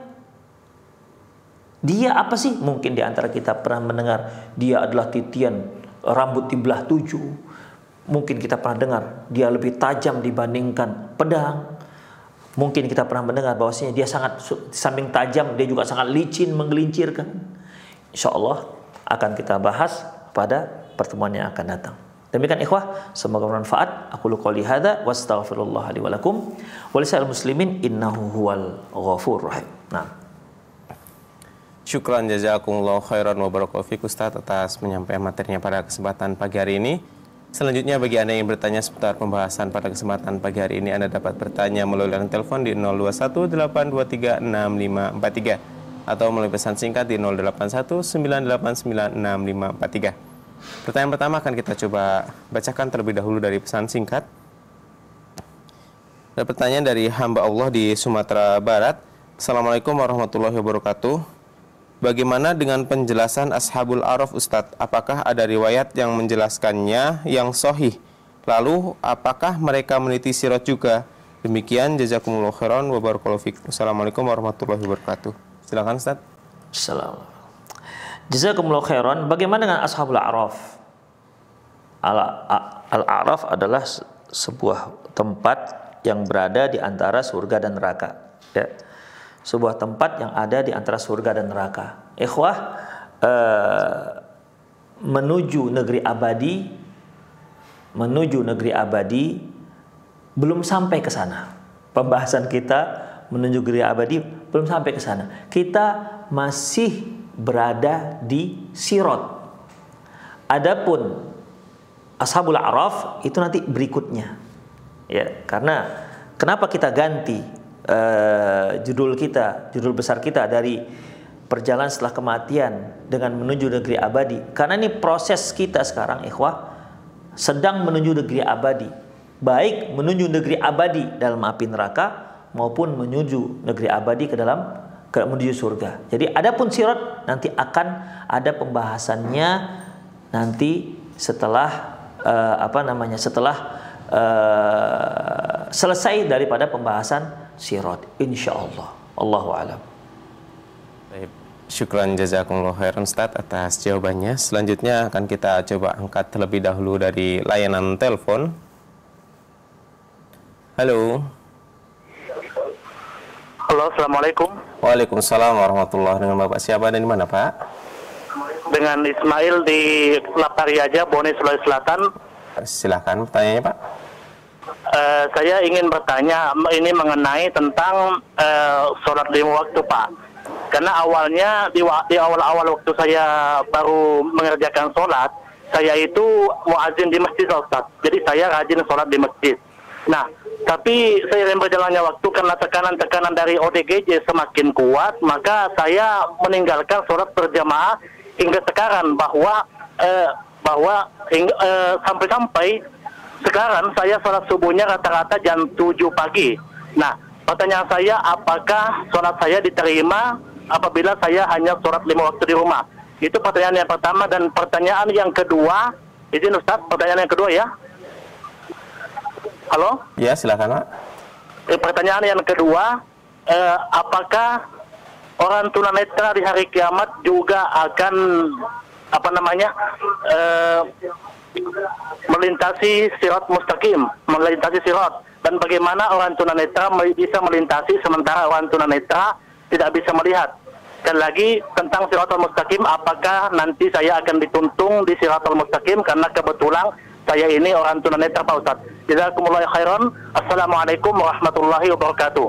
Dia apa sih? Mungkin di antara kita pernah mendengar dia adalah titian rambut dibelah 7. Mungkin kita pernah dengar dia lebih tajam dibandingkan pedang. Mungkin kita pernah mendengar bahwasanya dia sangat, samping tajam, dia juga sangat licin, menggelincirkan. Insya Allah akan kita bahas pada pertemuan yang akan datang. Demikian ikhwah, semoga bermanfaat. Aku qouli hadza wa astaghfirullah li wa lakum wa lisa'il muslimin innahu huwal ghafurur rahim. Nah, syukran jazakumullahu khairan wa barakallahu fiik Ustaz atas menyampaikan materinya pada kesempatan pagi hari ini. Selanjutnya bagi Anda yang bertanya seputar pembahasan pada kesempatan pagi hari ini, Anda dapat bertanya melalui line telepon di 0218236543 atau melalui pesan singkat di 0819896543. Pertanyaan pertama akan kita coba bacakan terlebih dahulu dari pesan singkat. Ada pertanyaan dari hamba Allah di Sumatera Barat. Assalamualaikum warahmatullahi wabarakatuh. Bagaimana dengan penjelasan Ashabul A'raf Ustadz? Apakah ada riwayat yang menjelaskannya yang sahih? Lalu apakah mereka meniti sirat juga? Demikian, jazakumullahu khairan wa barakallahu fiik. Assalamualaikum warahmatullahi wabarakatuh. Silakan Ustadz. Assalamualaikum. Jazakumullahu khairan. Bagaimana dengan Ashabul A'raf? Al-A'raf adalah sebuah tempat yang berada di antara surga dan neraka, ya. Sebuah tempat yang ada di antara surga dan neraka. Ikhwah, menuju negeri abadi belum sampai ke sana. Pembahasan kita menuju negeri abadi belum sampai ke sana. Kita masih berada di sirat. Adapun Ashabul A'raf itu nanti berikutnya. Ya, karena kenapa kita ganti judul besar kita dari perjalanan setelah kematian dengan menuju negeri abadi? Karena ini proses kita sekarang ikhwah sedang menuju negeri abadi, baik menuju negeri abadi dalam api neraka maupun menuju negeri abadi menuju surga. Jadi adapun sirat nanti akan ada pembahasannya nanti setelah selesai daripada pembahasan sirat, insyaallah. Allahu a'lam. Baik, syukran jazakumullahu khairan Ustaz atas jawabannya. Selanjutnya akan kita coba angkat terlebih dahulu dari layanan telepon. Halo. Halo, assalamualaikum. Waalaikumsalam warahmatullahi wabarakatuh. Dengan Bapak siapa dan di mana Pak? Dengan Ismail di Lapariaja, Bone, Sulawesi Selatan. Silakan pertanyaannya Pak. Saya ingin bertanya ini mengenai tentang sholat 5 waktu Pak. Karena awalnya di awal-awal waktu saya baru mengerjakan sholat, saya itu muazin di masjid Ustaz. Jadi saya rajin sholat di masjid. Nah, tapi seiring berjalannya waktu karena tekanan-tekanan dari ODGJ semakin kuat, maka saya meninggalkan sholat berjamaah hingga sekarang bahwa sampai sekarang saya sholat subuhnya rata-rata jam 7 pagi. Nah, pertanyaan saya, apakah sholat saya diterima apabila saya hanya sholat 5 waktu di rumah? Itu pertanyaan yang pertama. Dan pertanyaan yang kedua, izin Ustaz, pertanyaan yang kedua ya. Halo? Ya, silakan Pak. Pertanyaan yang kedua, apakah orang tunanetra di hari kiamat juga akan melintasi sirat mustaqim, melintasi sirat, dan bagaimana orang tunanetra bisa melintasi sementara orang tunanetra tidak bisa melihat? Dan lagi tentang siratal mustaqim, apakah nanti saya akan dituntung di siratal mustaqim karena kebetulan saya ini orang tunanetra Pak Ustaz. Jazakumullah khairan. Assalamualaikum warahmatullahi wabarakatuh.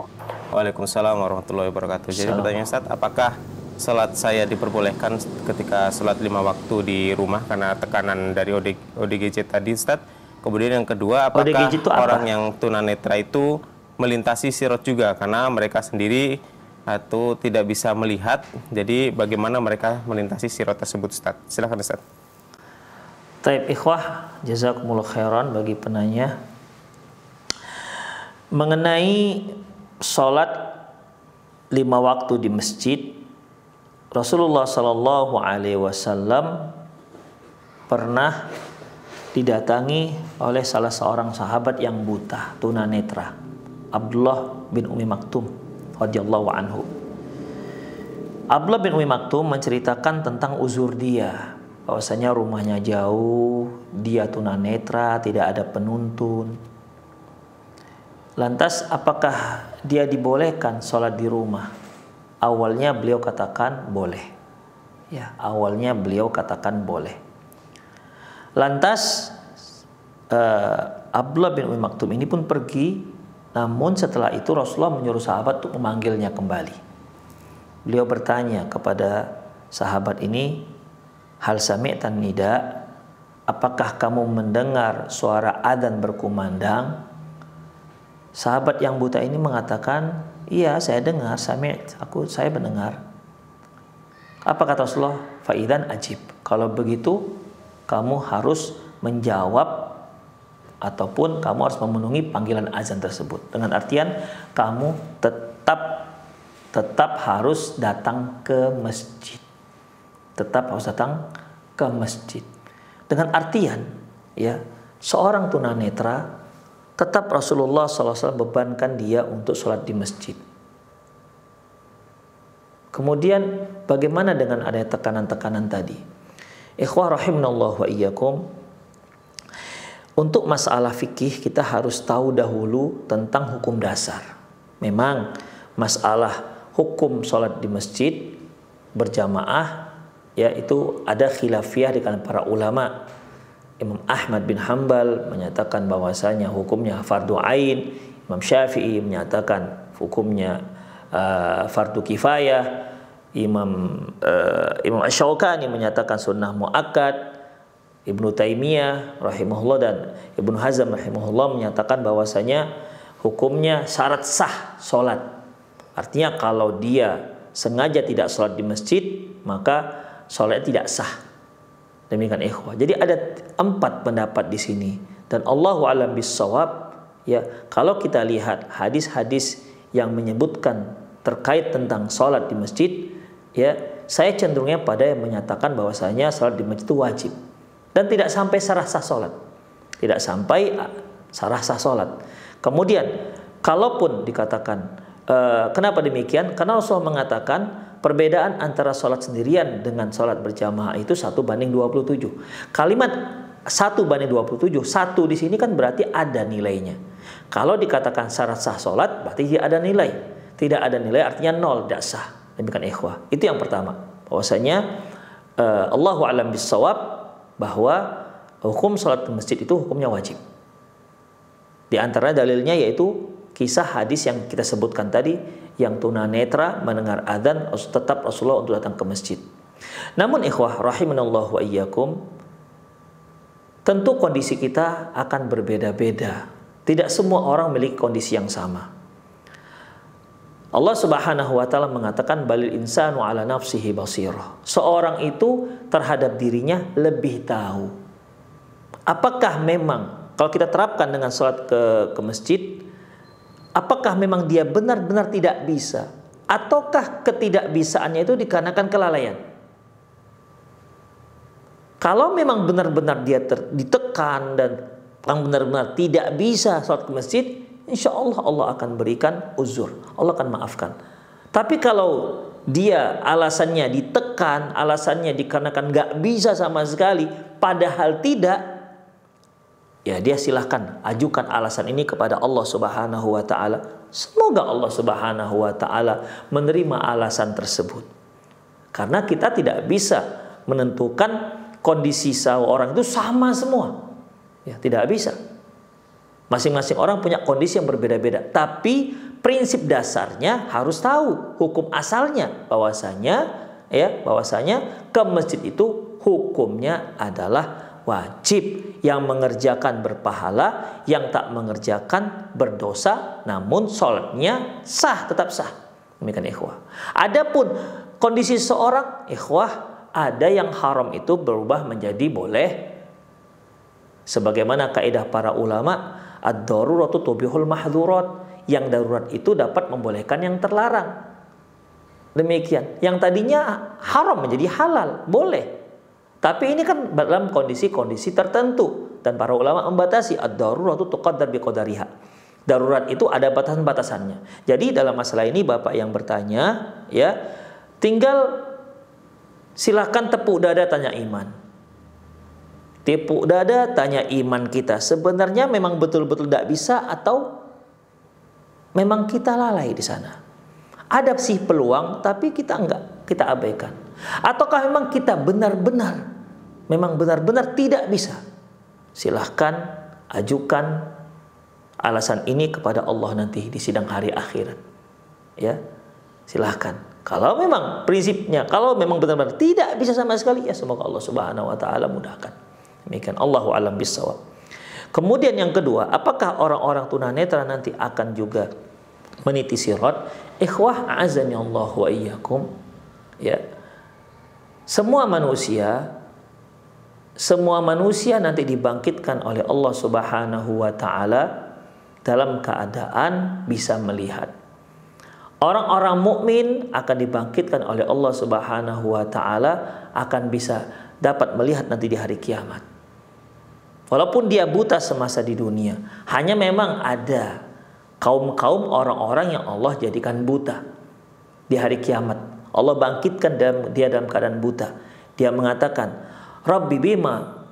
Waalaikumsalam warahmatullahi wabarakatuh. Jadi pertanyaan Ustaz, apakah salat saya diperbolehkan ketika salat 5 waktu di rumah karena tekanan dari ODGJ tadi Ustaz? Kemudian yang kedua, apakah orang yang tunanetra itu melintasi sirat juga karena mereka sendiri atau tidak bisa melihat? Jadi bagaimana mereka melintasi sirat tersebut Ustaz? Silakan Ustaz. Taib ikhwah, jazakumullah khairan bagi penanya. Mengenai sholat 5 waktu di masjid, Rasulullah Shallallahu Alaihi Wasallam pernah didatangi oleh salah seorang sahabat yang buta, tunanetra, Abdullah bin Umi Maktum radhiyallahu anhu. Abdullah bin Umi Maktum menceritakan tentang uzur dia, bahwasanya rumahnya jauh, dia tunanetra, tidak ada penuntun. Lantas apakah dia dibolehkan sholat di rumah? Awalnya beliau katakan boleh. Ya, awalnya beliau katakan boleh. Lantas Abdullah bin Umi Maktum ini pun pergi. Namun setelah itu Rasulullah menyuruh sahabat untuk memanggilnya kembali. Beliau bertanya kepada sahabat ini, hal sami'tan nida, apakah kamu mendengar suara adzan berkumandang? Sahabat yang buta ini mengatakan, iya saya dengar, saya mendengar. Apa kata Rasulullah? Fa'idan ajib. Kalau begitu kamu harus menjawab ataupun kamu harus memenuhi panggilan azan tersebut. Dengan artian kamu tetap harus datang ke masjid. Tetap harus datang ke masjid. Dengan artian ya, seorang tunanetra tetap Rasulullah SAW bebankan dia untuk sholat di masjid. Kemudian bagaimana dengan adanya tekanan-tekanan tadi? Ikhwah rahimanallah wa iyyakum. Untuk masalah fikih kita harus tahu dahulu tentang hukum dasar. Memang masalah hukum sholat di masjid berjamaah ya itu ada khilafiyah di kalangan para ulama. Imam Ahmad bin Hanbal menyatakan bahwasanya hukumnya fardu ain, Imam Syafi'i menyatakan hukumnya fardu kifayah, Imam Asy-Syaukani menyatakan sunnah muakkad, Ibnu Taimiyah rahimahullah dan Ibnu Hazm rahimahullah menyatakan bahwasanya hukumnya syarat sah sholat. Artinya kalau dia sengaja tidak sholat di masjid maka sholatnya tidak sah. Demikian ikhwah. Jadi ada 4 pendapat di sini dan Allahu a'lam bissawab ya. Kalau kita lihat hadis-hadis yang menyebutkan terkait tentang sholat di masjid ya, saya cenderungnya pada yang menyatakan bahwasanya sholat di masjid itu wajib dan tidak sampai sah sholat. Tidak sampai sah sholat. Kemudian kalaupun dikatakan kenapa demikian? Karena Rasulullah mengatakan perbedaan antara sholat sendirian dengan sholat berjamaah itu 1:27. Kalimat 1:27, satu di sini kan berarti ada nilainya. Kalau dikatakan syarat sah sholat berarti tidak ada nilai. Tidak ada nilai artinya 0, tidak sah. Demikian ikhwah. Itu yang pertama. Bahwasanya Allahu a'lam bissawab bahwa hukum sholat di masjid itu hukumnya wajib. Di antara dalilnya yaitu kisah hadis yang kita sebutkan tadi, yang tunanetra mendengar adzan tetap Rasulullah untuk datang ke masjid. Namun ikhwah rahimanallah wa iyyakum, tentu kondisi kita akan berbeda-beda. Tidak semua orang memiliki kondisi yang sama. Allah Subhanahu wa taala mengatakan balil insanu ala nafsihi basirah. Seorang itu terhadap dirinya lebih tahu. Apakah memang kalau kita terapkan dengan sholat ke masjid, apakah memang dia benar-benar tidak bisa? Ataukah ketidakbisaannya itu dikarenakan kelalaian? Kalau memang benar-benar dia ditekan dan yang benar-benar tidak bisa sholat ke masjid, insya Allah Allah akan berikan uzur, Allah akan maafkan. Tapi kalau dia alasannya ditekan, alasannya dikarenakan nggak bisa sama sekali, padahal tidak, ya dia silahkan ajukan alasan ini kepada Allah Subhanahu wa Ta'ala. Semoga Allah Subhanahu wa Ta'ala menerima alasan tersebut. Karena kita tidak bisa menentukan kondisi seorang itu sama semua. Ya, tidak bisa. Masing-masing orang punya kondisi yang berbeda-beda. Tapi prinsip dasarnya harus tahu hukum asalnya, bahwasanya ke masjid itu hukumnya adalah wajib. Yang mengerjakan berpahala, yang tak mengerjakan berdosa, namun sholatnya sah, tetap sah. Demikian ikhwah. Adapun kondisi seorang ikhwah, ada yang haram itu berubah menjadi boleh. Sebagaimana kaidah para ulama, ad-daruratu tubihul mahdzurat. Yang darurat itu dapat membolehkan yang terlarang. Demikian. Yang tadinya haram menjadi halal, boleh. Tapi ini kan dalam kondisi-kondisi tertentu, dan para ulama membatasi ad-daruratu tuqaddar biqadariha. Darurat itu ada batasan-batasannya. Jadi dalam masalah ini Bapak yang bertanya, ya, tinggal silakan tepuk dada tanya iman. Tepuk dada tanya iman kita. Sebenarnya memang betul-betul tidak bisa atau memang kita lalai di sana. Ada sih peluang tapi kita enggak, kita abaikan. Ataukah memang kita benar-benar tidak bisa? Silahkan ajukan alasan ini kepada Allah nanti di sidang hari akhirat. Ya, silahkan. Kalau memang prinsipnya, kalau memang benar-benar tidak bisa sama sekali, ya semoga Allah Subhanahu wa Ta'ala mudahkan. Demikian, Allahu a'lam bissawab. Kemudian yang kedua, apakah orang-orang tunanetra nanti akan juga meniti sirat? Ikhwah a'azani Allah wa iyyakum. Ya. Semua manusia nanti dibangkitkan oleh Allah Subhanahu wa Ta'ala dalam keadaan bisa melihat. Orang-orang mukmin akan dibangkitkan oleh Allah Subhanahu wa Ta'ala, akan bisa dapat melihat nanti di hari kiamat. Walaupun dia buta semasa di dunia, hanya memang ada kaum-kaum orang-orang yang Allah jadikan buta di hari kiamat. Allah bangkitkan dia dalam keadaan buta. Dia mengatakan, Rabbi bima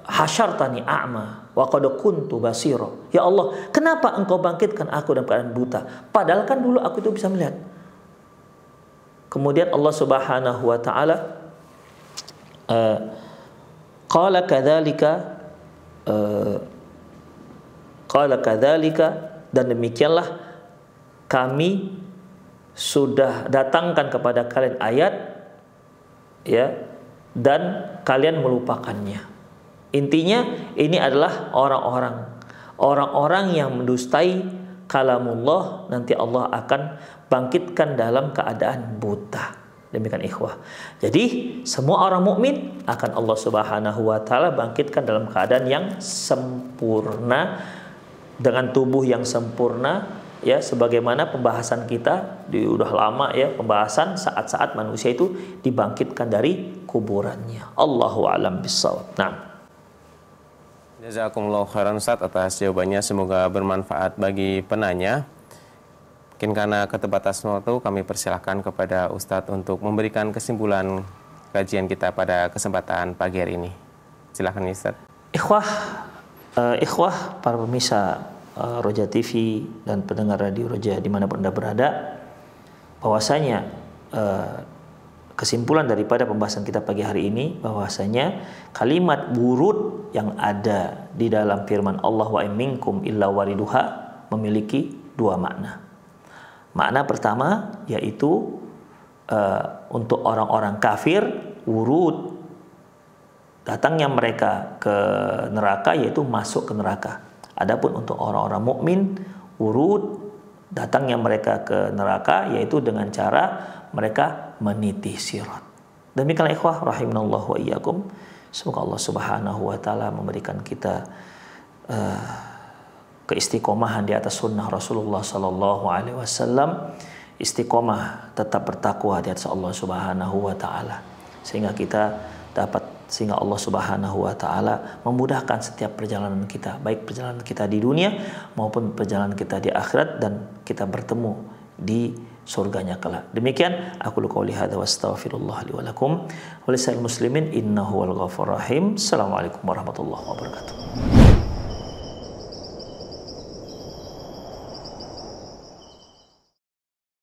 hasyartani a'ma wa qad kuntu basira. Ya Allah, kenapa engkau bangkitkan aku dalam keadaan buta? Padahal kan dulu aku itu bisa melihat. Kemudian Allah Subhanahu wa Ta'ala qala kadzalika, dan demikianlah kami sudah datangkan kepada kalian ayat, ya, dan kalian melupakannya. Intinya ini adalah orang-orang yang mendustai kalamullah, nanti Allah akan bangkitkan dalam keadaan buta. Demikian ikhwah. Jadi semua orang mukmin akan Allah Subhanahu wa Ta'ala bangkitkan dalam keadaan yang sempurna, dengan tubuh yang sempurna, ya, sebagaimana pembahasan kita udah lama, ya, pembahasan saat-saat manusia itu dibangkitkan dari kuburannya. Allahu a'lam bissawab. Nah, jazakumullah khairan Ustaz atas jawabannya, semoga bermanfaat bagi penanya. Mungkin karena keterbatasan waktu, kami persilahkan kepada Ustadz untuk memberikan kesimpulan kajian kita pada kesempatan pagi hari ini. Silakan Ustadz. Ikhwah para pemirsa Roja TV dan pendengar radio Roja dimanapun Anda berada, bahwasanya kesimpulan daripada pembahasan kita pagi hari ini, bahwasanya kalimat wurud yang ada di dalam firman Allah wa minkum illa wariduha memiliki dua makna. Makna pertama yaitu untuk orang-orang kafir, wurud, datangnya mereka ke neraka, yaitu masuk ke neraka. Adapun untuk orang-orang mukmin, wurud, datangnya mereka ke neraka, yaitu dengan cara mereka meniti sirat. Demikianlah ikhwah rahimanallahu wa iyyakum. Semoga Allah Subhanahu wa Ta'ala memberikan kita keistiqomahan di atas sunnah Rasulullah Sallallahu Alaihi Wasallam, istiqomah tetap bertakwa di atas Allah Subhanahu Wa Taala, sehingga kita dapat sehingga Allah Subhanahu wa taala memudahkan setiap perjalanan kita, baik perjalanan kita di dunia maupun perjalanan kita di akhirat, dan kita bertemu di surganya kelak. Demikian aku qouli hadza wa astaghfirullah li wa lakum wa lisal muslimin innahu wal ghafurur rahim. Assalamualaikum warahmatullahi wabarakatuh.